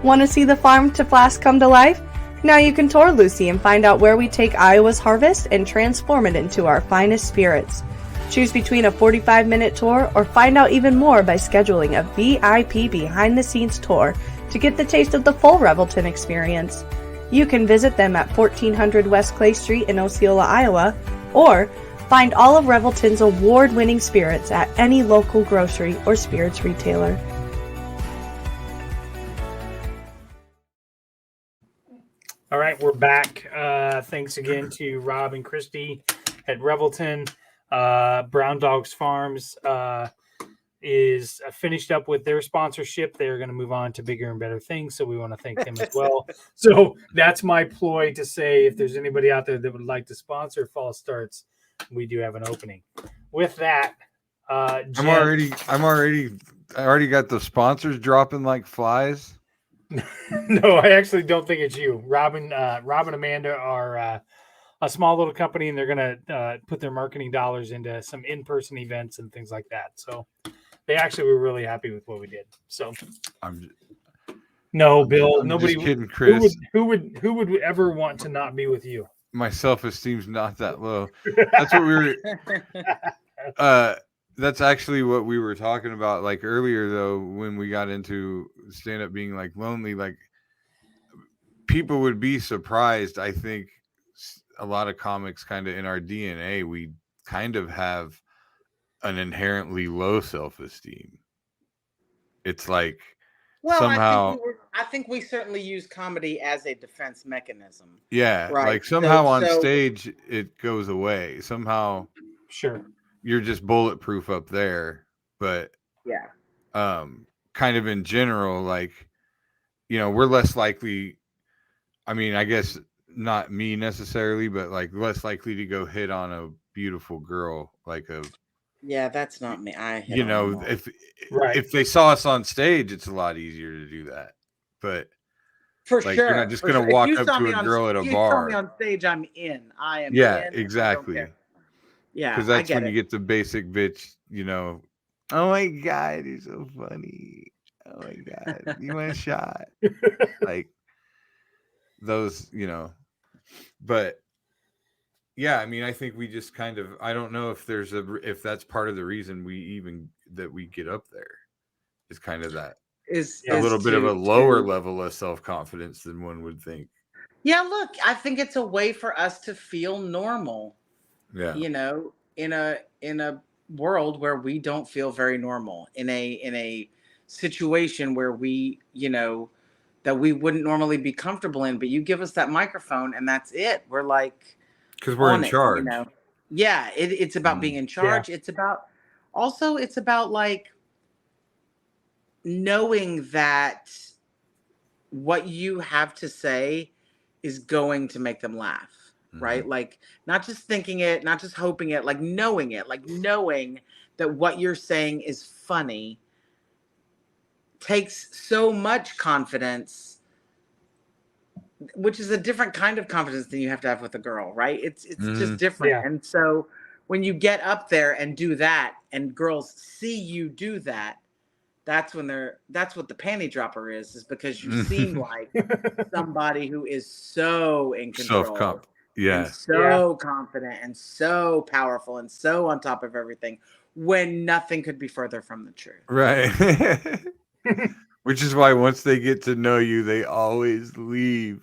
Want to see the farm to flask come to life? Now you can tour Lucy and find out where we take Iowa's harvest and transform it into our finest spirits. Choose between a 45-minute tour or find out even more by scheduling a VIP behind-the-scenes tour to get the taste of the full Revelton experience. You can visit them at 1400 West Clay Street in Osceola, Iowa, or find all of Revelton's award-winning spirits at any local grocery or spirits retailer. All right, we're back. Thanks again to Rob and Christy at Revelton. Brown Dogs Farms is finished up with their sponsorship. They're going to move on to bigger and better things, so we want to thank them as well. So that's my ploy to say if there's anybody out there that would like to sponsor Fall Starts, we do have an opening. With that, Jen, I already got the sponsors dropping like flies. No, I actually don't think it's you. Rob and Amanda are a small little company, and they're going to put their marketing dollars into some in-person events and things like that. So they actually were really happy with what we did. So no, Bill, I'm nobody. just kidding, Chris. Who would ever want to not be with you? My self-esteem's not that low. That's what we were. That's actually what we were talking about, like earlier, though, when we got into stand-up being like lonely. Like people would be surprised, I think, a lot of comics kind of in our DNA, we kind of have an inherently low self-esteem. It's like somehow I think we certainly use comedy as a defense mechanism. yeah, Right. like somehow on stage it goes away. Somehow Sure. you're just bulletproof up there, but yeah. Kind of in general, like, you know, we're less likely, I mean, I guess not me necessarily, but like less likely to go hit on a beautiful girl, like yeah, that's not me. You know, if they saw us on stage, it's a lot easier to do that. But for like, sure, you're not just gonna walk up to a girl at a bar. If you saw me on stage, I'm in. I am. Yeah, in, exactly. Yeah, because that's when you get the basic bitch. You know, oh my god, you're so funny. Oh my god, you want a shot? Like those, you know. But yeah, I mean, I think we just kind of, I don't know if if that's part of the reason that we get up there is kind of that is a little bit of a lower level of self-confidence than one would think. Yeah, look, I think it's a way for us to feel normal. Yeah. You know, in a world where we don't feel very normal, in a situation where we, you know, that we wouldn't normally be comfortable in, but you give us that microphone and that's it. We're like, because we're in charge. You know? Yeah, it's about being in charge. Yeah. It's about like knowing that what you have to say is going to make them laugh, right? Like not just thinking it, not just hoping it, like knowing it, like knowing that what you're saying is funny takes so much confidence, which is a different kind of confidence than you have to have with a girl, right? It's just different. Yeah. And so when you get up there and do that and girls see you do that, that's what the panty dropper is because you seem like somebody who is so in control. And so confident and so powerful and so on top of everything when nothing could be further from the truth. Right. Which is why once they get to know you, they always leave.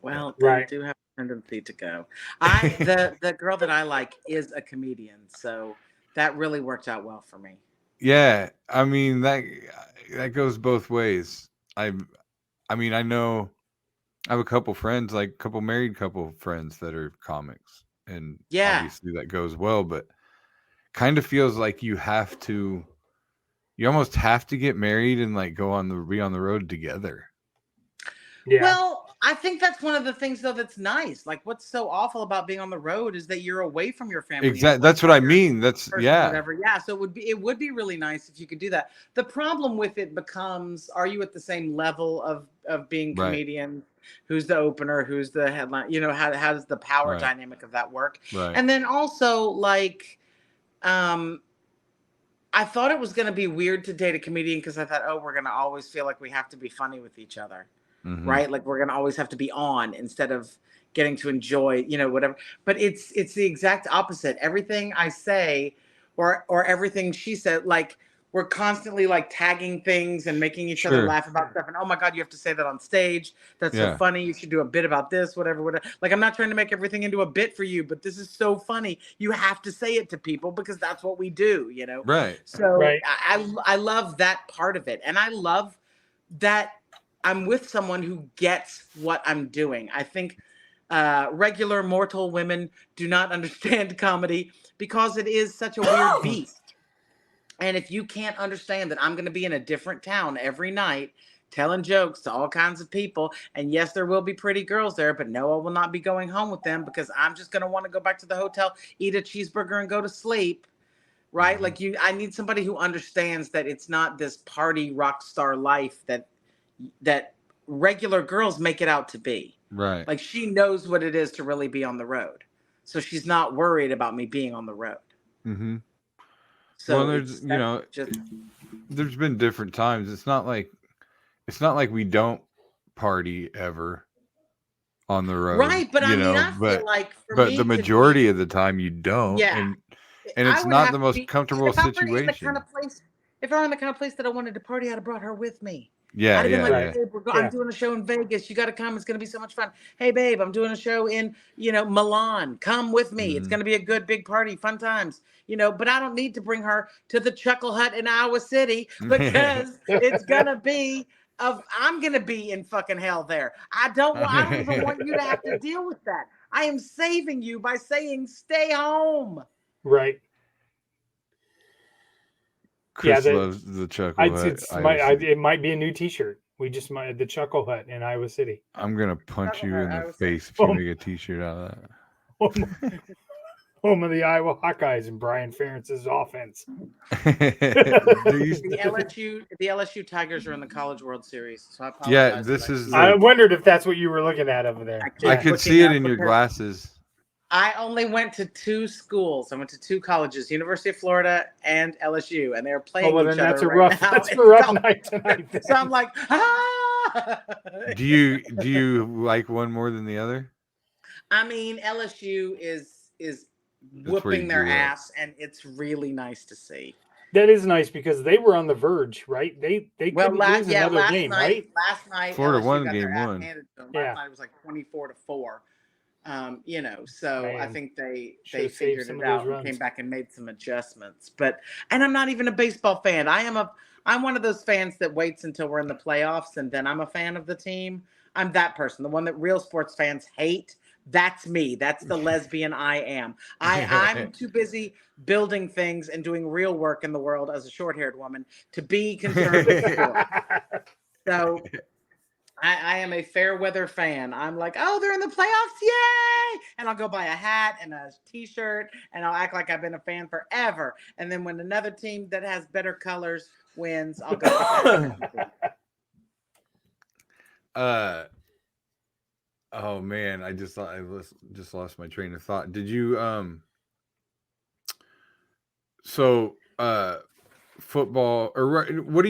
Well, they do have a tendency to go. The girl that I like is a comedian, so that really worked out well for me. Yeah, I mean that goes both ways. I mean, I know I have a couple friends, like a couple married couple friends that are comics, and obviously that goes well, but kind of feels like you almost have to get married and like be on the road together. Yeah. Well, I think that's one of the things though that's nice. Like what's so awful about being on the road is that you're away from your family. Exactly. That's what I mean. That's whatever. Yeah. So it would be really nice if you could do that. The problem with it becomes, are you at the same level of being comedian? Right. Who's the opener? Who's the headline? You know, how does the power dynamic of that work? Right. And then also like, I thought it was going to be weird to date a comedian because I thought, we're going to always feel like we have to be funny with each other. Right? Like we're going to always have to be on instead of getting to enjoy, you know, whatever. But it's the exact opposite. Everything I say or everything she said, like we're constantly like tagging things and making each other laugh about stuff. And oh my God, you have to say that on stage. That's so funny. You should do a bit about this, whatever. Like I'm not trying to make everything into a bit for you, but this is so funny. You have to say it to people because that's what we do, you know? Right. So I love that part of it. And I love that I'm with someone who gets what I'm doing. I think regular mortal women do not understand comedy because it is such a weird beast. And if you can't understand that I'm going to be in a different town every night, telling jokes to all kinds of people, and yes, there will be pretty girls there, but no, I will not be going home with them because I'm just going to want to go back to the hotel, eat a cheeseburger, and go to sleep. Right? Like I need somebody who understands that it's not this party rock star life that regular girls make it out to be. Right. Like she knows what it is to really be on the road. So she's not worried about me being on the road. Mm-hmm. So there's there's been different times. It's not like we don't party ever on the road. Right, but I feel like but the majority of the time you don't. Yeah. And it's not the most comfortable situation. If I were in the kind of place that I wanted to party, I'd have brought her with me. Yeah, I'd have been yeah, like, yeah. babe, I'm doing a show in Vegas. You got to come. It's going to be so much fun. Hey, babe, I'm doing a show in, Milan. Come with me. It's going to be a good, big party, fun times. But I don't need to bring her to the Chuckle Hut in Iowa City because it's going to be I'm going to be in fucking hell there. I don't even want you to have to deal with that. I am saving you by saying stay home. Right. Chris loves the Chuckle Hut. It might be a new T-shirt. We just might the Chuckle Hut in Iowa City. I'm gonna punch you in the face if you make a T-shirt out of that. Home of the Iowa Hawkeyes and Brian Ferentz's offense. The LSU Tigers are in the College World Series. So I apologize. I wondered if that's what you were looking at over there. I could see it in your glasses. I only went to 2 schools. I went to 2 colleges, University of Florida and LSU, and they're playing each other. That's a rough night tonight. So I'm like, ah! Do you like one more than the other? I mean, LSU is whooping their ass, and it's really nice to see. That is nice because they were on the verge, right? They couldn't lose another game, right? Last night, Florida LSU won got game their ass 1. handed to them. Last night it was like 24-4. So man, I think they figured it out and came back and made some adjustments. And I'm not even a baseball fan. I'm one of those fans that waits until we're in the playoffs and then I'm a fan of the team. I'm that person, the one that real sports fans hate. That's me. That's the lesbian I am. I'm too busy building things and doing real work in the world as a short-haired woman to be concerned with sports. So I am a fair weather fan. I'm like, oh, they're in the playoffs, yay! And I'll go buy a hat and a T-shirt, and I'll act like I've been a fan forever. And then when another team that has better colors wins, I'll go. Oh man, I just lost my train of thought. Did you football or what are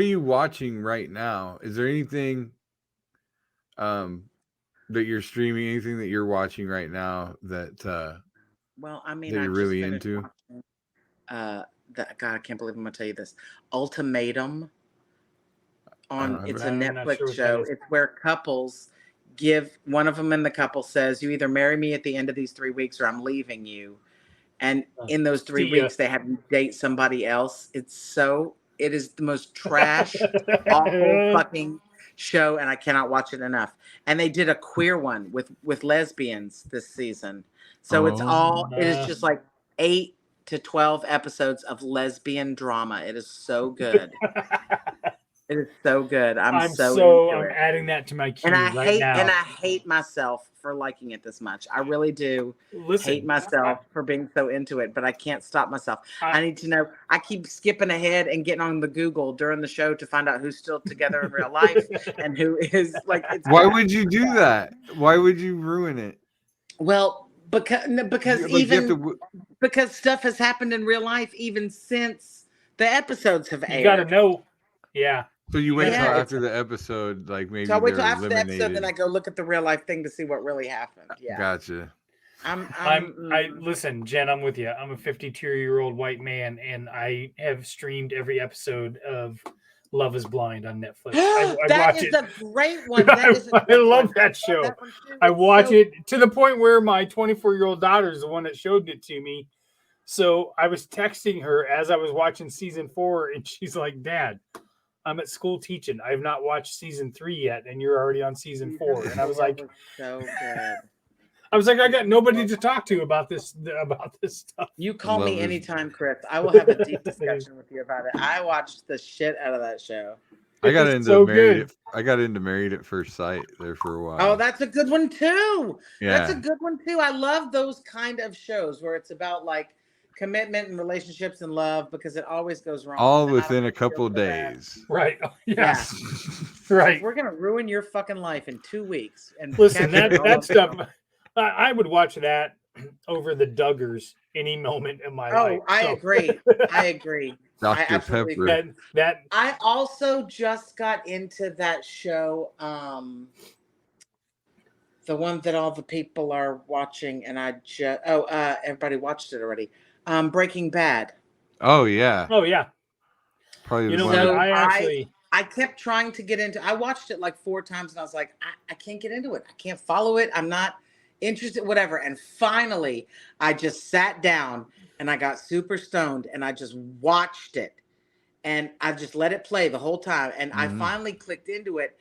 you watching right now? Is there anything that you're streaming, anything that you're watching right now that well, I mean, that you're really into? God, I can't believe I'm gonna tell you this. Ultimatum it's a Netflix show. It's where couples one of them in the couple says, you either marry me at the end of these 3 weeks or I'm leaving you. And in those 3 weeks, they have you date somebody else. It is the most trash, awful fucking show, and I cannot watch it enough. And they did a queer one with lesbians this season. So it is just like 8 to 12 episodes of lesbian drama. It is so good. It is so good. I'm adding that to my queue now. And I hate myself for liking it this much. I really do hate myself for being so into it, but I can't stop myself. I need to know. I keep skipping ahead and getting on the Google during the show to find out who's still together in real life and who is like. Why would you do that? Why would you ruin it? Well, because stuff has happened in real life even since the episodes have aired. You got to know. Yeah. So you wait till after the episode, like maybe. So I wait till after the episode, then I go look at the real life thing to see what really happened. Yeah. Gotcha. Listen, Jen, I'm with you. I'm a 52-year-old white man, and I have streamed every episode of Love Is Blind on Netflix. That is a great one. I love that show. I watch it to the point where my 24-year-old daughter is the one that showed it to me. So I was texting her as I was watching season 4, and she's like, Dad, I'm at school teaching. I have not watched season 3 yet, and you're already on season 4. And I was like, so good. I was like, I got nobody to talk to about this stuff. You call me anytime, Chris. I will have a deep discussion with you about it. I watched the shit out of that show. I got into Married at First Sight there for a while. Oh, that's a good one too. Yeah. That's a good one too. I love those kind of shows where it's about like commitment and relationships and love because it always goes wrong. All within a couple of days. Right. Yes. Yeah. Right. We're going to ruin your fucking life in 2 weeks. And listen, that stuff, I would watch that over the Duggars any moment in my life. Oh, I agree. Dr. Pepper. I also just got into that show, the one that all the people are watching, and everybody watched it already. Breaking Bad. Oh yeah. Oh yeah. Probably I kept trying to get into. I watched it like 4 times, and I was like, I can't get into it. I can't follow it. I'm not interested. Whatever. And finally, I just sat down and I got super stoned, and I just watched it, and I just let it play the whole time. And I finally clicked into it,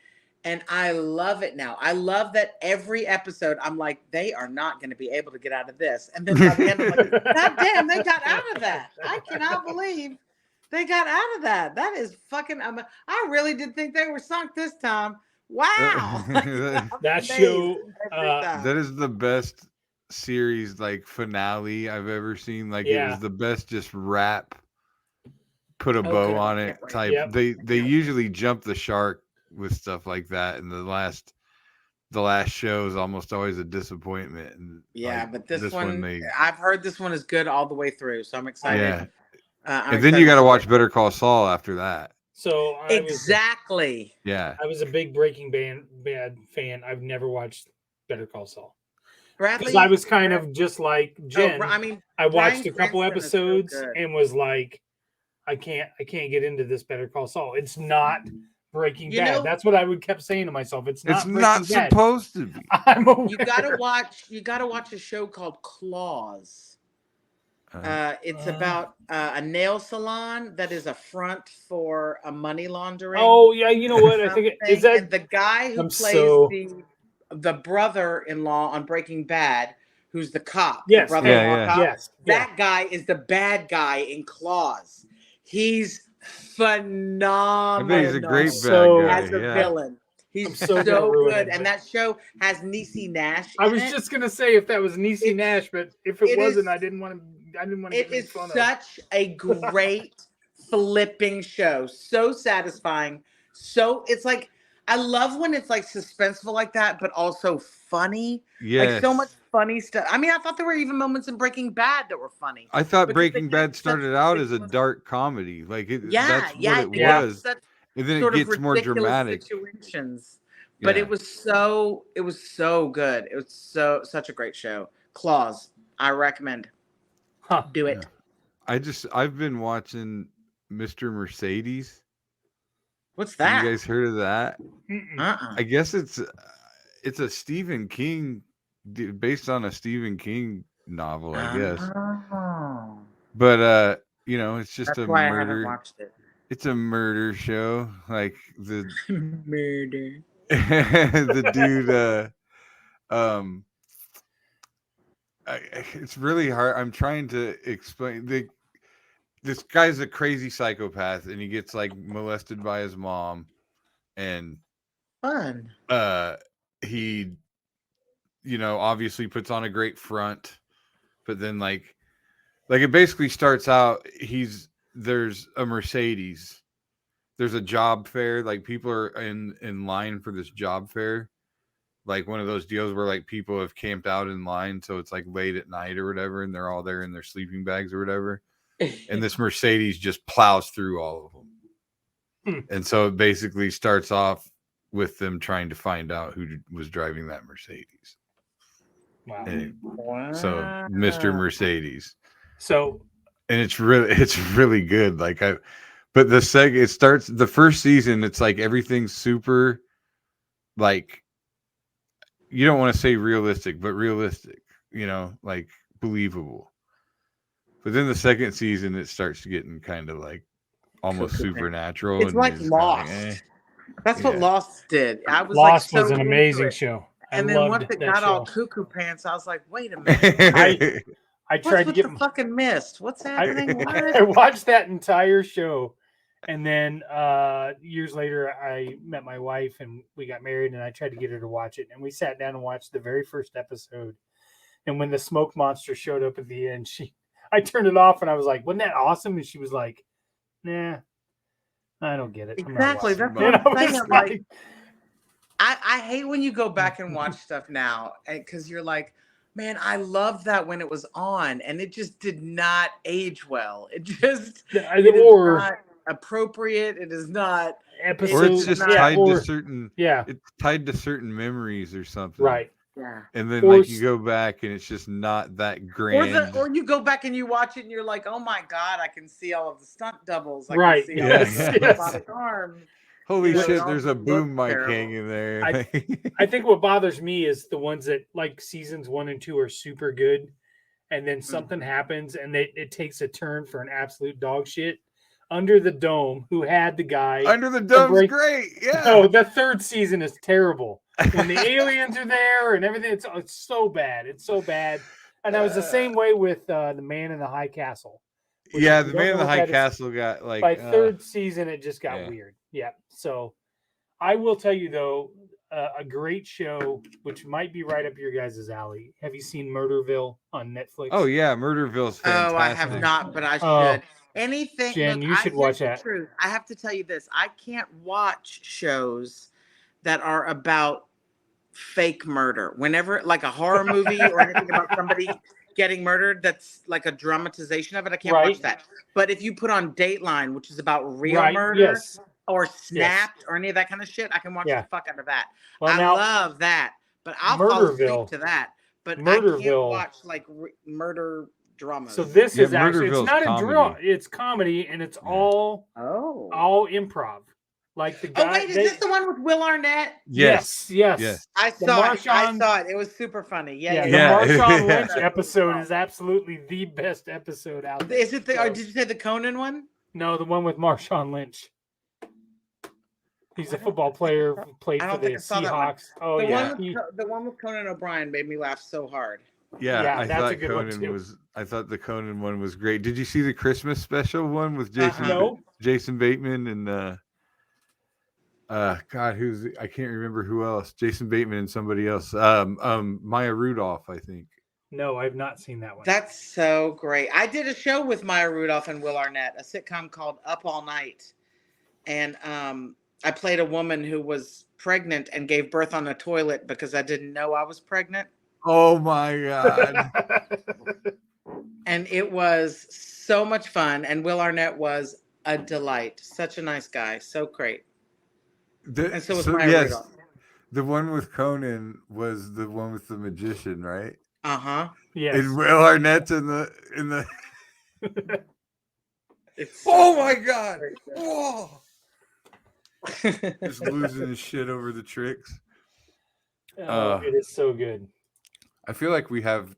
and I love it now. I love that every episode, I'm like, they are not going to be able to get out of this. And then by the end, I'm like, God damn, they got out of that. I cannot believe they got out of that. That is fucking. I really did think they were sunk this time. Wow. That show. That is the best series like finale I've ever seen. Like it was the best, just wrap, put a bow on it type. Yep. They usually jump the shark with stuff like that, and the last show is almost always a disappointment. And but this one I've heard this one is good all the way through, so I'm excited. Yeah. And then you got to watch Better Call Saul after that. So I was a big Breaking Bad fan. I've never watched Better Call Saul. Bradley, because I was kind of just like Jen. I watched Bryan a couple Cranston episodes so and was like, I can't get into this Better Call Saul. It's not Breaking Bad. That's what I would kept saying to myself. It's not supposed to be. I'm aware. You gotta watch a show called Claws. It's about a nail salon that is a front for a money laundering. Oh yeah, you know what? I think is that and the guy who plays the brother-in-law on Breaking Bad, who's the cop. Yes, cop. Yes, that guy is the bad guy in Claws. He's phenomenal. I bet he's a great bad guy as a villain. He's so good, and that show has Niecy Nash. I was just gonna say if that was Niecy Nash, but if it wasn't, I didn't want to. It is such a great flipping show. So satisfying. So it's like I love when it's like suspenseful like that, but also funny. Yeah, like so much funny stuff. I mean, I thought there were even moments in Breaking Bad that were funny. I thought Breaking Bad started out as a dark comedy. Like that's what it was. And then it gets more dramatic. Situations. But it was so good. It was such a great show. Claws. I recommend. Do it. Yeah. I've been watching Mr. Mercedes. What's that? Have you guys heard of that? Uh-uh. I guess it's a Stephen King, based on a Stephen King novel, I guess. Oh. But it's just That's a why murder. I haven't watched it. It's a murder show, like the murder. the dude. It's really hard. I'm trying to explain. This guy's a crazy psychopath, and he gets like molested by his mom, and fun. He, obviously puts on a great front, but then like it basically starts out. There's a Mercedes. There's a job fair. Like people are in line for this job fair. Like one of those deals where like people have camped out in line. So it's like late at night or whatever. And they're all there in their sleeping bags or whatever. And this Mercedes just plows through all of them. And so it basically starts off with them trying to find out who was driving that Mercedes. Wow. So Mr. Mercedes. So, and it's really good. Like but it starts the first season. It's like everything's super, like, you don't want to say realistic, but realistic, like believable. But then the second season, it starts getting kind of like almost supernatural. It's like Lost. That's what Lost did. Lost was an amazing show. And then once it got all cuckoo pants, I was like, wait a minute. I tried to get the fucking mist. What's happening? I watched that entire show. And then years later, I met my wife and we got married, and I tried to get her to watch it. And we sat down and watched the very first episode. And when the smoke monster showed up at the end, I turned it off and I was like, wasn't that awesome? And she was like, nah, I don't get it. Exactly. That's what I'm saying. Like, I hate when you go back and watch stuff now because you're like, man, I loved that when it was on, and it just did not age well. It just is not appropriate. It is not episode, or it's just tied to certain. Yeah, it's tied to certain memories or something. Right. Yeah. And then like you go back and it's just not that grand. Or you go back and you watch it and you're like, oh my God, I can see all of the stunt doubles. I right. can see all the robotic arms. Holy Yeah, shit! it There's a also boom looks mic terrible. hanging there. I think what bothers me is the ones that like seasons 1 and 2 are super good, and then something happens and it takes a turn for an absolute dog shit. Under the Dome, who had the guy Under the Dome's great. Yeah. No, the third season is terrible. When the aliens are there and everything, it's so bad. It's so bad. And I was the same way with the Man in the High Castle. which Yeah, if the you don't Man in know the what High that is, Castle got like by third season it just got yeah. weird. Yeah. So I will tell you though, a great show which might be right up your guys' alley. Have you seen Murderville on Netflix? Oh yeah, Murderville's fantastic. Oh, I have not, but I Oh, should. Anything, Jen, look, you should here's watch the that. truth. I have to tell you this. I can't watch shows that are about fake murder. Whenever, like a horror movie or anything about somebody getting murdered, that's like a dramatization of it. I can't watch that. But if you put on Dateline, which is about real murder, or Snapped, or any of that kind of shit, I can watch the fuck out of that. Well, I now, love that. But I'll fall asleep to that. But I can't watch like murder dramas. So this is actually, Murderville's it's not comedy. a drama, it's comedy, and it's all improv. Like the guy. Oh wait, is this the one with Will Arnett? Yes. I saw it. It was super funny. Yeah. The Marshawn Lynch episode is absolutely the best episode out there. Is it the? Or did you say the Conan one? No, the one with Marshawn Lynch. He's a football player who played for the Seahawks. Oh yeah, the one with Conan O'Brien made me laugh so hard. Yeah, I thought Conan was. I thought the Conan one was great. Did you see the Christmas special one with Jason Bateman and God, I can't remember who else. Jason Bateman and somebody else. Maya Rudolph, I think. No, I've not seen that one. That's so great. I did a show with Maya Rudolph and Will Arnett, a sitcom called Up All Night, and I played a woman who was pregnant and gave birth on a toilet because I didn't know I was pregnant. Oh my God. And it was so much fun. And Will Arnett was a delight. Such a nice guy. So great. And so was Maya Rudolph. The one with Conan was the one with the magician, right? Uh-huh. Yes. And Will Arnett's in the oh my God. Whoa. Just losing his shit over the tricks. It is so good. I feel like we have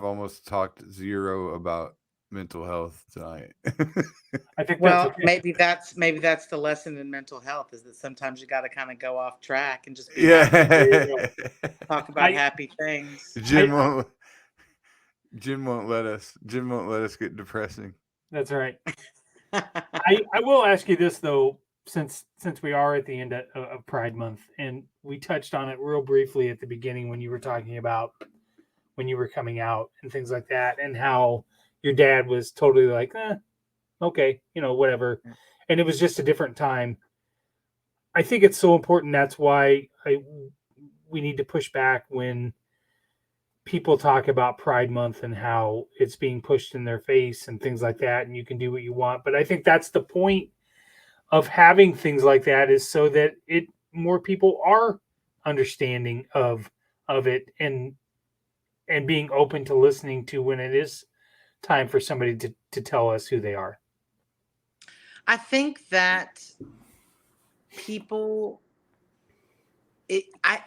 almost talked zero about mental health tonight. I think maybe that's the lesson in mental health is that sometimes you got to kind of go off track and just talk about happy things. Jim won't let us get depressing. That's right. I will ask you this though, since we are at the end of Pride Month, and we touched on it real briefly at the beginning when you were talking about when you were coming out and things like that, and how your dad was totally like, okay, whatever. And it was just a different time. I think it's so important. That's why we need to push back when people talk about Pride Month and how it's being pushed in their face and things like that, and you can do what you want. But I think that's the point of having things like that, is so that more people are understanding of it and being open to listening to when it is time for somebody to tell us who they are. I think that people,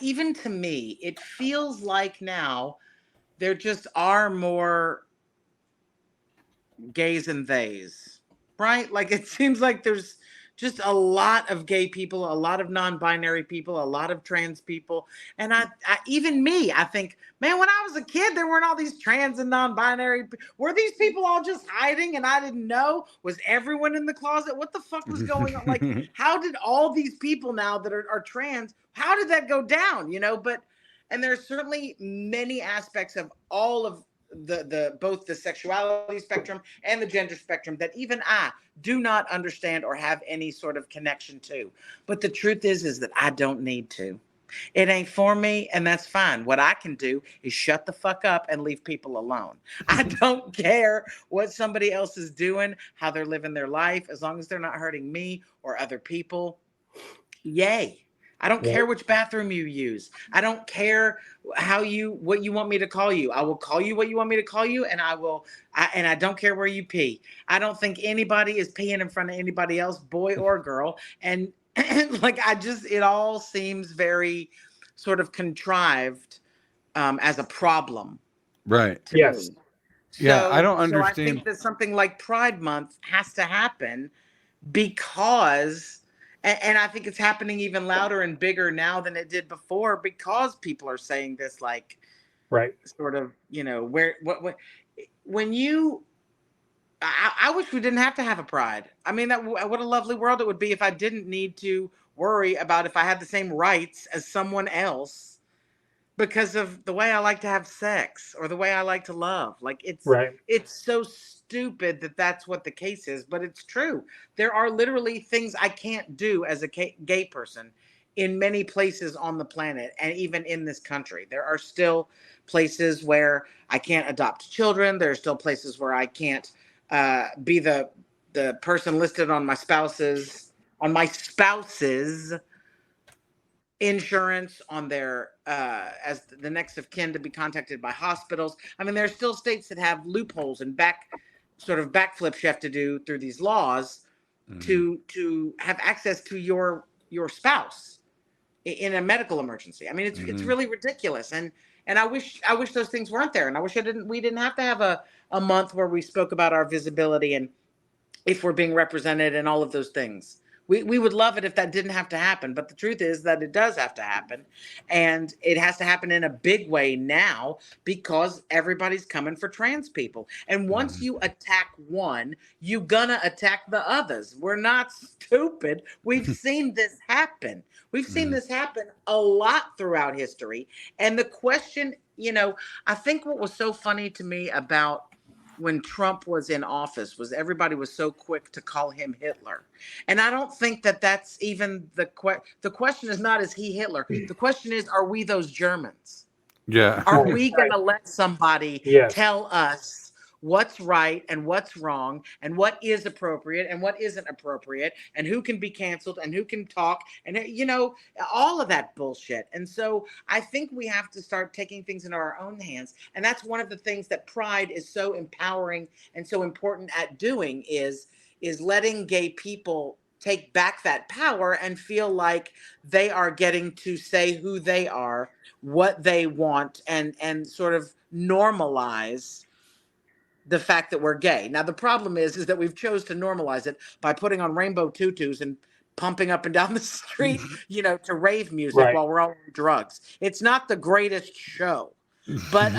even to me, it feels like now there just are more gays and theys, right? Like it seems like there's just a lot of gay people, a lot of non-binary people, a lot of trans people. And I even me, I think, man, when I was a kid, there weren't all these trans and non-binary. Were these people all just hiding and I didn't know? Was everyone in the closet? What the fuck was going on? Like, how did all these people now that are trans, how did that go down? And there's certainly many aspects of all of the both the sexuality spectrum and the gender spectrum that even I do not understand or have any sort of connection to. But the truth is that I don't need to. It ain't for me, and that's fine. What I can do is shut the fuck up and leave people alone. I don't care what somebody else is doing, how they're living their life, as long as they're not hurting me or other people. Yay. I don't care which bathroom you use. I don't care what you want me to call you. I will call you what you want me to call you, and I don't care where you pee. I don't think anybody is peeing in front of anybody else, boy or girl. And Like it all seems very sort of contrived as a problem. Right. To Yes. me. Yeah, I don't So I understand. think that something like Pride Month has to happen because, and I think it's happening even louder and bigger now than it did before because people are saying this, like, Right. sort of, when you, I wish we didn't have to have a pride. I mean, what a lovely world it would be if I didn't need to worry about if I had the same rights as someone else because of the way I like to have sex or the way I like to love. Like it's so stupid that that's what the case is, but it's true. There are literally things I can't do as a gay person in many places on the planet and even in this country. There are still places where I can't adopt children. There are still places where I can't be the person listed on my spouse's insurance, on their as the next of kin to be contacted by hospitals. I mean, there are still states that have loopholes and backflips you have to do through these laws to have access to your spouse in a medical emergency. I mean, it's really ridiculous, and I wish those things weren't there, and I wish we didn't have to have a month where we spoke about our visibility and if we're being represented and all of those things. We would love it if that didn't have to happen, but the truth is that it does have to happen, and it has to happen in a big way now because everybody's coming for trans people. And once you attack one, you gonna attack the others. We're not stupid. We've seen this happen. We've seen this happen a lot throughout history. And the question, I think what was so funny to me about when Trump was in office was everybody was so quick to call him Hitler. And I don't think that that's even the question is not, is he Hitler? The question is, are we those Germans? Yeah. Are we going to let somebody tell us what's right and what's wrong and what is appropriate and what isn't appropriate and who can be canceled and who can talk and, all of that bullshit. And so I think we have to start taking things into our own hands. And that's one of the things that Pride is so empowering and so important at doing is letting gay people take back that power and feel like they are getting to say who they are, what they want, and sort of normalize the fact that we're gay. Now, the problem is that we've chose to normalize it by putting on rainbow tutus and pumping up and down the street, to rave music while we're all on drugs. It's not the greatest show, but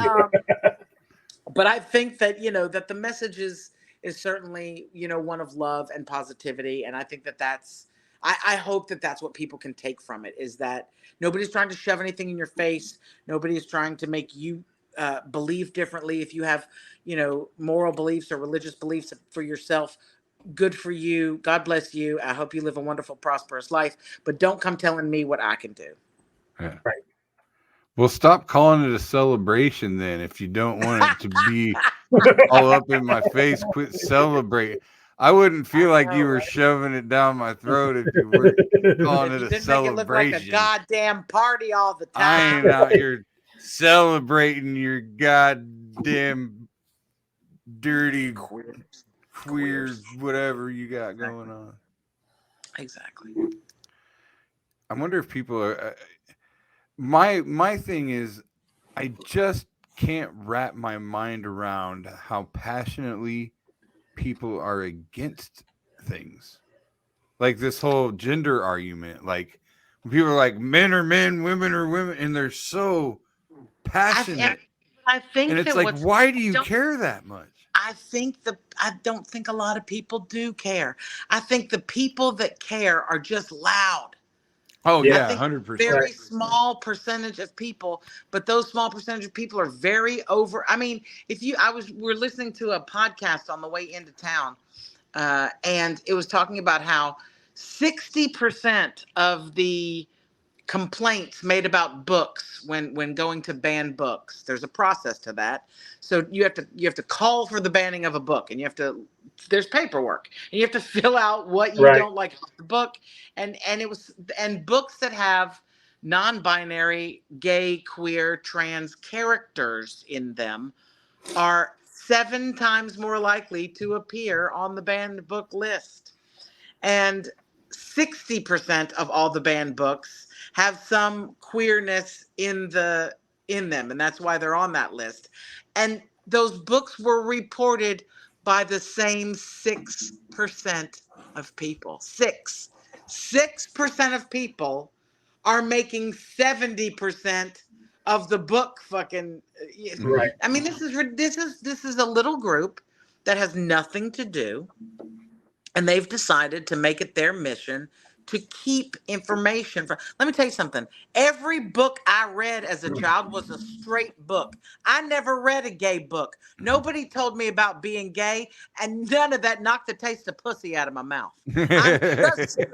but I think that, that the message is certainly, one of love and positivity. And I think that I hope that that's what people can take from it, is that nobody's trying to shove anything in your face. Nobody's trying to make you believe differently. If you have, moral beliefs or religious beliefs for yourself, good for you. God bless you. I hope you live a wonderful, prosperous life, but don't come telling me what I can do. Yeah. Right. Well, stop calling it a celebration then. If you don't want it to be all up in my face, quit celebrating. I wouldn't feel like you were shoving it down my throat if you were calling it a celebration. Make it look like a goddamn party all the time. I ain't out here celebrating your goddamn dirty queer whatever you got going on. Exactly. I wonder if people are my thing is I just can't wrap my mind around how passionately people are against things. Like this whole gender argument, like when people are like men are men, women are women, and they're so passionate. I think, and it's like, why do you care that much? I don't think a lot of people do care. I think the people that care are just loud. Oh yeah, 100%. Very small percentage of people, but those small percentage of people are very over. I mean, we're listening to a podcast on the way into town, and it was talking about how 60% of the complaints made about books when going to ban books, there's a process to that. So you have to call for the banning of a book, and there's paperwork, and you have to fill out what you don't like about the book, and books that have non-binary, gay, queer, trans characters in them are 7 times more likely to appear on the banned book list. And 60% of all the banned books have some queerness in them, and that's why they're on that list. And those books were reported by the same 6% of people. 6% of people are making 70% of the book fucking Right. I mean, this is a little group that has nothing to do, and they've decided to make it their mission to keep information from. Let me tell you something. Every book I read as a child was a straight book. I never read a gay book. Nobody told me about being gay, and none of that knocked the taste of pussy out of my mouth. I'm just saying,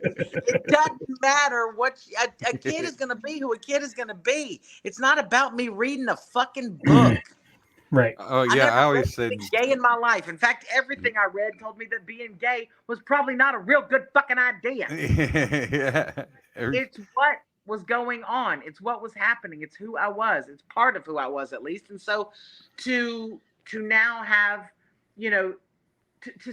it doesn't matter what a kid is going to be who a kid is going to be. It's not about me reading a fucking book. Right. Oh yeah, I always said gay in my life. In fact, everything I read told me that being gay was probably not a real good fucking idea. yeah. It's what was going on. It's what was happening. It's who I was. It's part of who I was, at least. And so to now have, to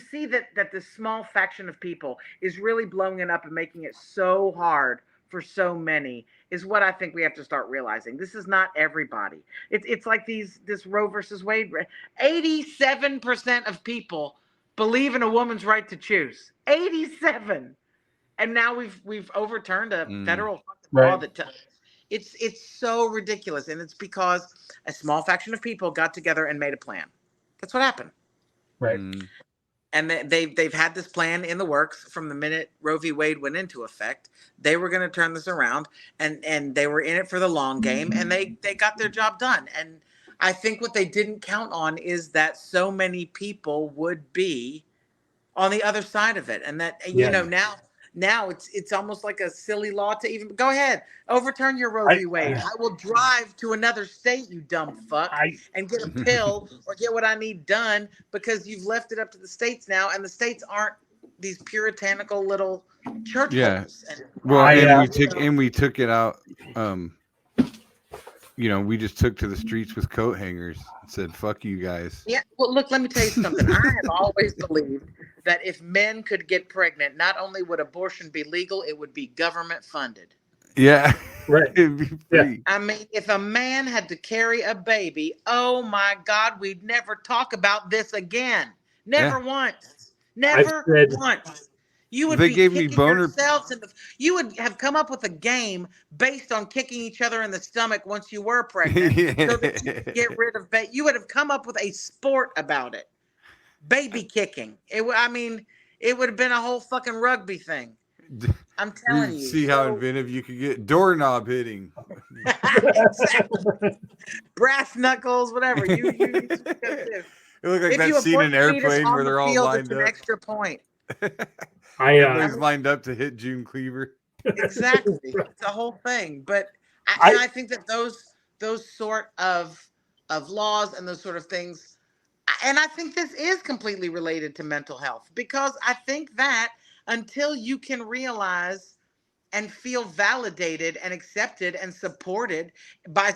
see that this small faction of people is really blowing it up and making it so hard for so many is what I think we have to start realizing. This is not everybody. It's like this Roe versus Wade. 87% of people believe in a woman's right to choose. 87, and now we've overturned a federal law that it's so ridiculous, and it's because a small faction of people got together and made a plan. That's what happened. Right. And they've had this plan in the works from the minute Roe v. Wade went into effect. They were going to turn this around, and they were in it for the long game, and they got their job done. And I think what they didn't count on is that so many people would be on the other side of it, and that now it's almost like a silly law to even go ahead, overturn your Roe v. Wade. I will drive to another state, you dumb fuck, and get a pill or get what I need done because you've left it up to the states now, and the states aren't these puritanical little church holes. Well, we took it out. We just took to the streets with coat hangers and said, "Fuck you guys." Yeah. Well, look, let me tell you something. I have always believed that if men could get pregnant, not only would abortion be legal, it would be government funded. Yeah. Right. It'd be free. I mean, if a man had to carry a baby, oh my God, we'd never talk about this again. Never once. Never once. You would be kicking yourselves in the. You would have come up with a game based on kicking each other in the stomach once you were pregnant, so that you could get rid of baby. You would have come up with a sport about it, baby kicking. It would have been a whole fucking rugby thing. I'm telling you. See how inventive you could get. Doorknob hitting. Exactly. Brass knuckles, whatever. You it looked like that scene in Airplane where they're all lined up. An extra point. Everybody's lined up to hit June Cleaver. Exactly. It's a whole thing. But I think that those sort of laws and those sort of things, and I think this is completely related to mental health, because I think that until you can realize and feel validated and accepted and supported by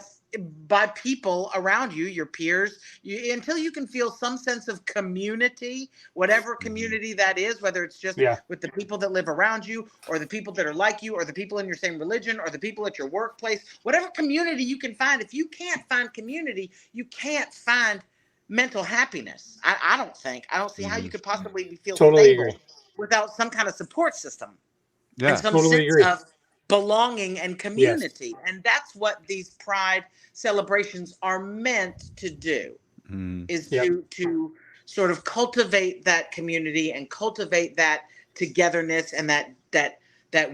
people around you, your peers, until you can feel some sense of community, whatever community that is, whether it's just with the people that live around you or the people that are like you or the people in your same religion or the people at your workplace, whatever community you can find. If you can't find community, you can't find mental happiness. I don't see how you could possibly feel stable without some kind of support system and some sense of belonging and community. And that's what these pride celebrations are meant to do, is to sort of cultivate that community and cultivate that togetherness and that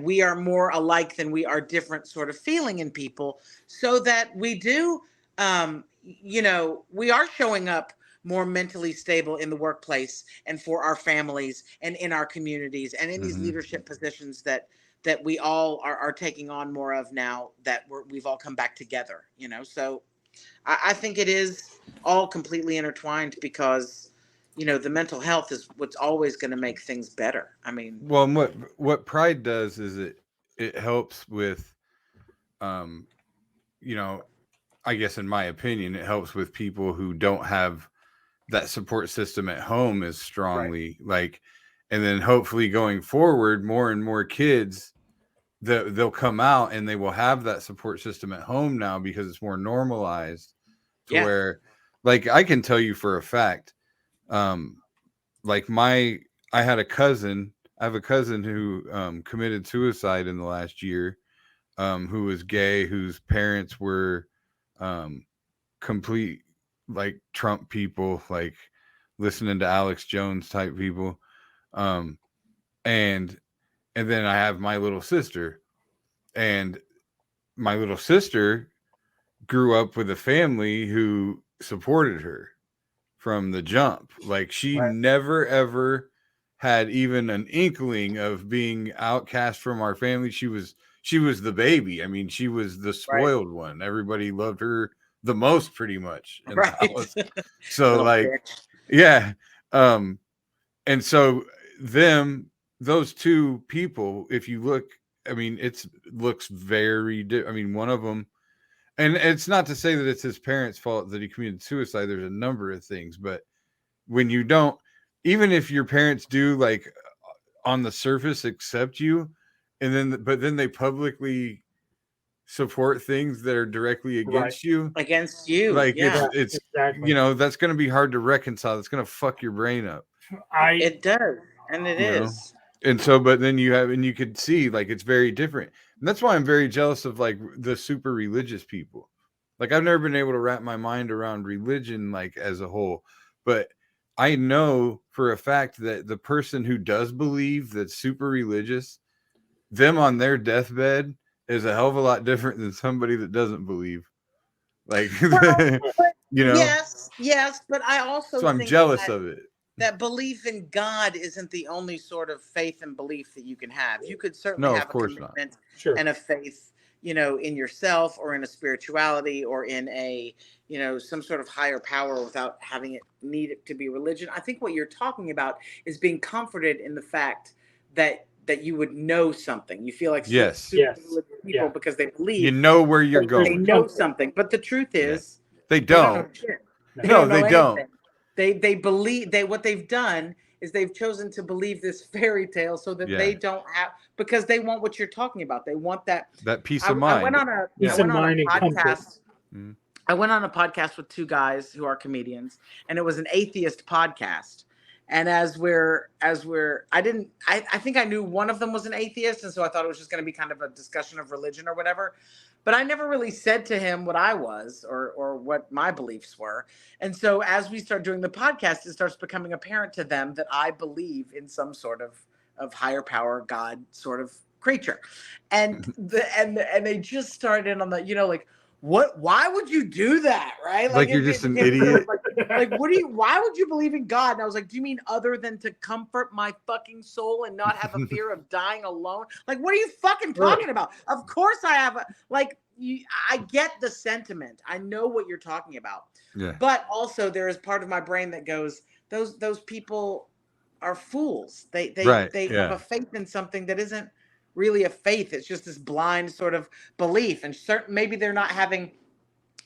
we are more alike than we are different sort of feeling in people, so that we do, we are showing up more mentally stable in the workplace and for our families and in our communities and in these leadership positions that we all are taking on more of now that we've all come back together, So I think it is all completely intertwined, because, the mental health is what's always going to make things better. I mean, well, and what pride does is it helps with, I guess in my opinion, it helps with people who don't have that support system at home as strongly. Like, and then hopefully going forward, more and more kids they'll come out and they will have that support system at home now because it's more normalized to where, like, I can tell you for a fact, like I have a cousin who committed suicide in the last year, who was gay, whose parents were complete like Trump people, like listening to Alex Jones type people, and then I have my little sister, and my little sister grew up with a family who supported her from the jump. Like, she never ever had even an inkling of being outcast from our family. She was the baby. I mean, she was the spoiled one. Everybody loved her the most, pretty much, in the house. So like, yeah. And so those two people, if you look, I mean, looks very I mean, one of them, and it's not to say that it's his parents' fault that he committed suicide. There's a number of things, but when you don't, even if your parents do, like, on the surface accept you, but then they publicly support things that are directly against you. Like, it's exactly. You know, that's going to be hard to reconcile. It's going to fuck your brain up. It does, and it is. And so, but then you could see, like, it's very different. And that's why I'm very jealous of, like, the super religious people. Like, I've never been able to wrap my mind around religion, like, as a whole. But I know for a fact that the person who does believe, that's super religious, them on their deathbed is a hell of a lot different than somebody that doesn't believe. Like, well, you know. Yes, but I also so I'm jealous of it. That belief in God isn't the only sort of faith and belief that you can have. You could certainly have a commitment and a faith, you know, in yourself or in a spirituality or in a, you know, some sort of higher power without having it need it to be religion. I think what you're talking about is being comforted in the fact that you would know something. You feel like people because they believe. You know where you're going. They know something. But the truth is, they don't. They don't. They believe what they've done is they've chosen to believe this fairy tale so that they don't have, because they want what you're talking about. They want that peace of mind. I went on a podcast. I went on a podcast with two guys who are comedians, and it was an atheist podcast. And I think I knew one of them was an atheist, and so I thought it was just going to be kind of a discussion of religion or whatever. But I never really said to him what I was or what my beliefs were. And so as we start doing the podcast, it starts becoming apparent to them that I believe in some sort of higher power, God sort of creature. And and they just started on the, you know, like, why would you do that? Right? Like you're just an idiot. Like, why would you believe in God? And I was like, do you mean other than to comfort my fucking soul and not have a fear of dying alone? Like, what are you fucking talking about? Of course I have I get the sentiment. I know what you're talking about. Yeah. But also there is part of my brain that goes, those people are fools. They have a faith in something that isn't really a faith. It's just this blind sort of belief, and maybe they're not having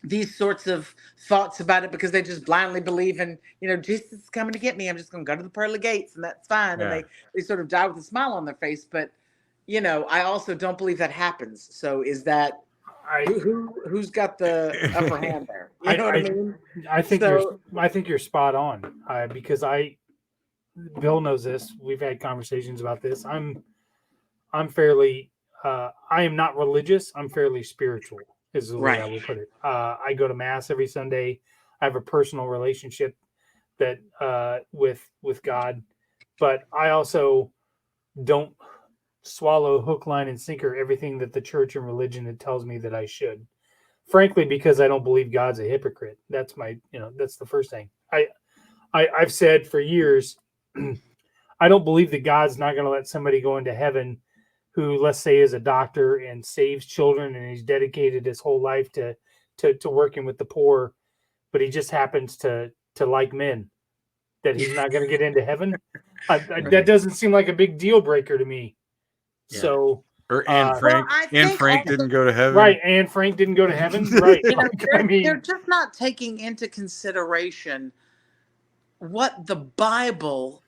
these sorts of thoughts about it because they just blindly believe in, you know, Jesus is coming to get me. I'm just going to go to the pearly gates and that's fine. And they sort of die with a smile on their face. But, you know, I also don't believe that happens. So is that who's got the upper hand there? You know what I mean? I think you're spot on because Bill knows this. We've had conversations about this. I'm fairly, I am not religious. I'm fairly spiritual is the way I would put it. I go to mass every Sunday. I have a personal relationship that with God, but I also don't swallow hook, line, and sinker everything that the church and religion tells me that I should. Frankly, because I don't believe God's a hypocrite. That's that's the first thing. I've said for years, I don't believe that God's not going to let somebody go into heaven who, let's say, is a doctor and saves children and he's dedicated his whole life to working with the poor, but he just happens to like men, that he's not going to get into heaven. That doesn't seem like a big deal breaker to me. Yeah. So, Anne Frank didn't go to heaven, right? Anne Frank didn't go to heaven, right? They're just not taking into consideration what the Bible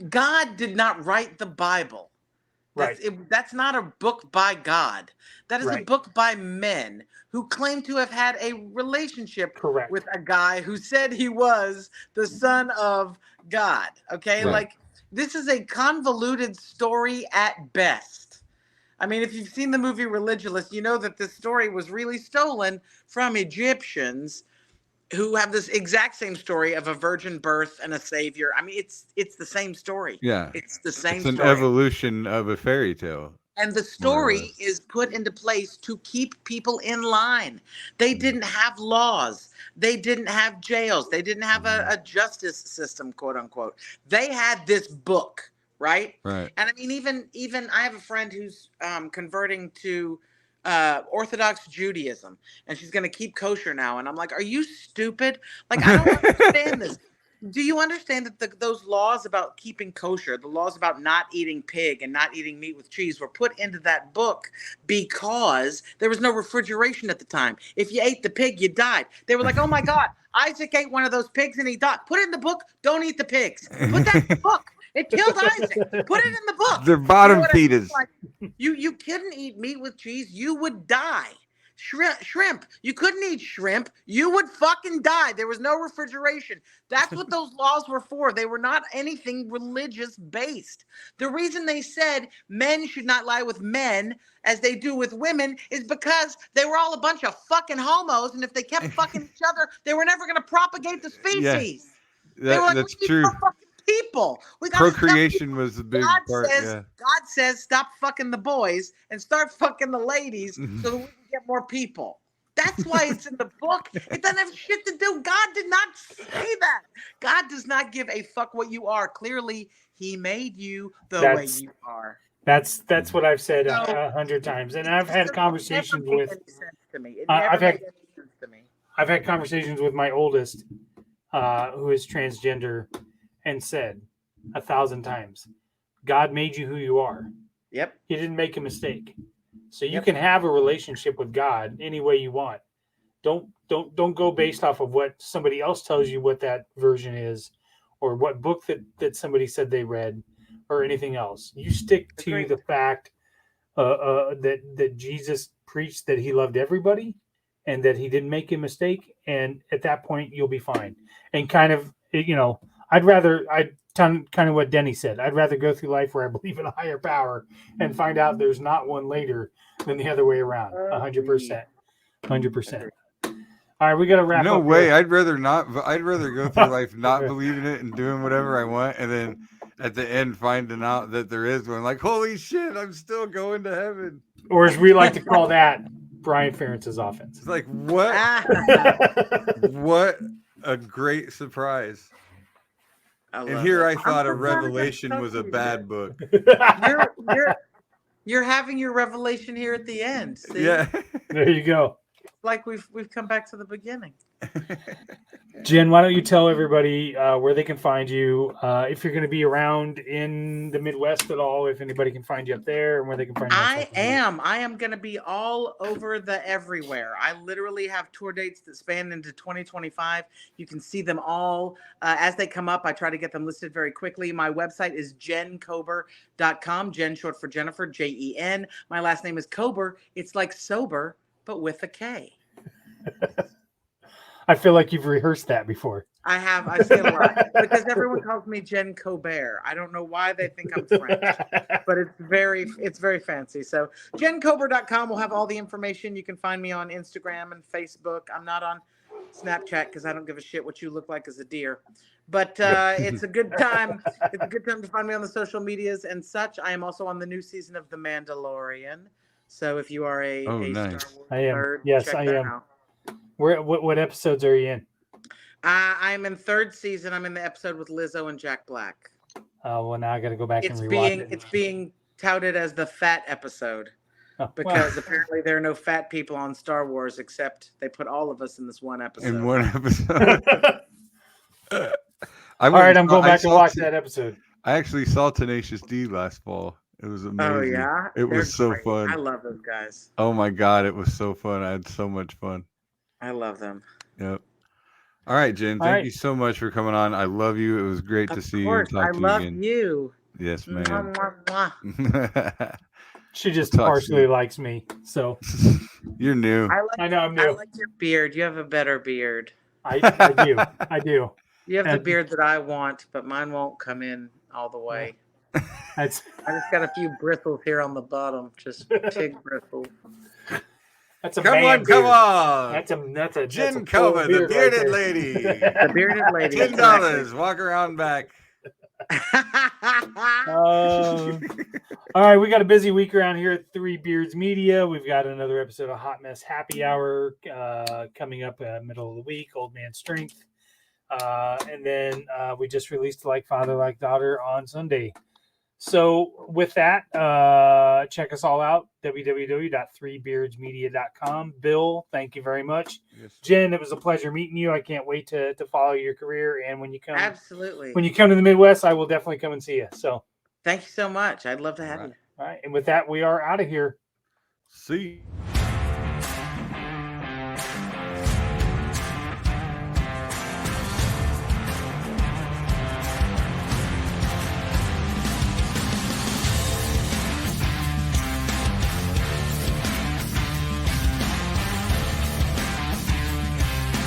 God did not write the Bible. Right. That's not a book by God. That is a Right. book by men who claim to have had a relationship Correct. with a guy who said he was the son of God. Okay? Right. Like, this is a convoluted story at best. I mean, if you've seen the movie Religulous, you know that this story was really stolen from Egyptians who have this exact same story of a virgin birth and a savior. I mean, it's the same story. Yeah. It's the same It's an story. evolution of a fairy tale. And the story is put into place to keep people in line. They didn't have laws. They didn't have jails. They didn't have a justice system, quote unquote. They had this book, right? Right. And I mean, even I have a friend who's converting to Orthodox Judaism, and she's going to keep kosher now. And I'm like, are you stupid? Like, I don't understand this. Do you understand that those laws about keeping kosher, the laws about not eating pig and not eating meat with cheese were put into that book because there was no refrigeration at the time? If you ate the pig, you died. They were like, oh my God, Isaac ate one of those pigs and he died. Put it in the book. Don't eat the pigs. Put that in the book. It killed Isaac. Put it in the book. They're bottom You know what I mean? feeders. Like, you couldn't eat meat with cheese. You would die. Shrimp. You couldn't eat shrimp. You would fucking die. There was no refrigeration. That's what those laws were for. They were not anything religious based. The reason they said men should not lie with men as they do with women is because they were all a bunch of fucking homos, and if they kept fucking each other, they were never going to propagate the species. They were like, That's we need true. more fucking people. We gotta stop Procreation was the big part. God says stop fucking the boys and start fucking the ladies so that we can get more people. That's why it's in the book. It doesn't have shit to do. God did not say that. God does not give a fuck what you are. Clearly, he made you the way you are. That's what I've said 100 times, and I've had conversations with. I've had conversations with my oldest, who is transgender, and said 1,000 times, God made you who you are. Yep. He didn't make a mistake. So you can have a relationship with God any way you want. Don't go based off of what somebody else tells you what that version is, or what book that somebody said they read, or anything else. You stick to the fact that Jesus preached that he loved everybody and that he didn't make a mistake. And at that point, you'll be fine. And kind of, kind of what Denny said. I'd rather go through life where I believe in a higher power and find out there's not one later than the other way around. 100%. 100%. All right, we got to wrap up. No way. Here. I'd rather not. I'd rather go through life not believing it and doing whatever I want, and then at the end finding out that there is one. Like, holy shit, I'm still going to heaven. Or as we like to call that, Brian Ferentz's offense. It's like, what? What a great surprise. And here I thought a Revelation was a bad book. You're having your revelation here at the end. See? Yeah. There you go. Like we've come back to the beginning. Jen, why don't you tell everybody where they can find you, if you're going to be around in the Midwest at all, if anybody can find you up there, and where they can find you. I am going to be all over the everywhere. I literally have tour dates that span into 2025. You can see them all as they come up. I try to get them listed very quickly. My website is jenkober.com. Jen short for Jennifer, Jen. My last name is Kober. It's like sober, but with a K. I feel like you've rehearsed that before. I have. I say it a lot because everyone calls me Jen Colbert. I don't know why they think I'm French, but it's very fancy. So jenkober.com will have all the information. You can find me on Instagram and Facebook. I'm not on Snapchat because I don't give a shit what you look like as a deer. But it's a good time. It's a good time to find me on the social medias and such. I am also on the new season of The Mandalorian. So if you are a Star Wars nerd, yes, I am. out. What episodes are you in? I'm in third season. I'm in the episode with Lizzo and Jack Black. Oh, well, now I got to go back and rewatch it. It's being touted as the fat episode because apparently there are no fat people on Star Wars except they put all of us in this one episode. In one episode. All right, I'm going back to watch that episode. I actually saw Tenacious D last fall. It was amazing. Oh, yeah? It was so fun. I love those guys. Oh, my God. It was so fun. I had so much fun. I love them. Yep. All right, Jen. All Thank right. you so much for coming on. I love you. It was great to see you and Of talk course, to I you love again. you. Yes, Mwah, ma'am. mwah, mwah. She just We'll talk partially soon. likes me, so You're new. I know I'm I new. like your beard. You have a better beard. I do. You have the And- beard that I want, but mine won't come in all the way. That's I just got a few bristles here on the bottom, just pig bristles. that's a Come man on, come beard. on. That's a Jen full Cova, the beard right bearded there. lady. The bearded lady. $10. Walk around back. All right, we got a busy week around here at Three Beards Media. We've got another episode of Hot Mess Happy Hour coming up middle of the week, Old Man Strength. And then we just released Like Father, Like Daughter on Sunday. So with that, check us all out, www.threebeardsmedia.com. Bill, thank you very much. Yes, sir. Jen, it was a pleasure meeting you. I can't wait to follow your career. And when you come Absolutely. to the Midwest, I will definitely come and see you. So, Thank you so much. I'd love to have All you. all right. And with that, we are out of here. See you.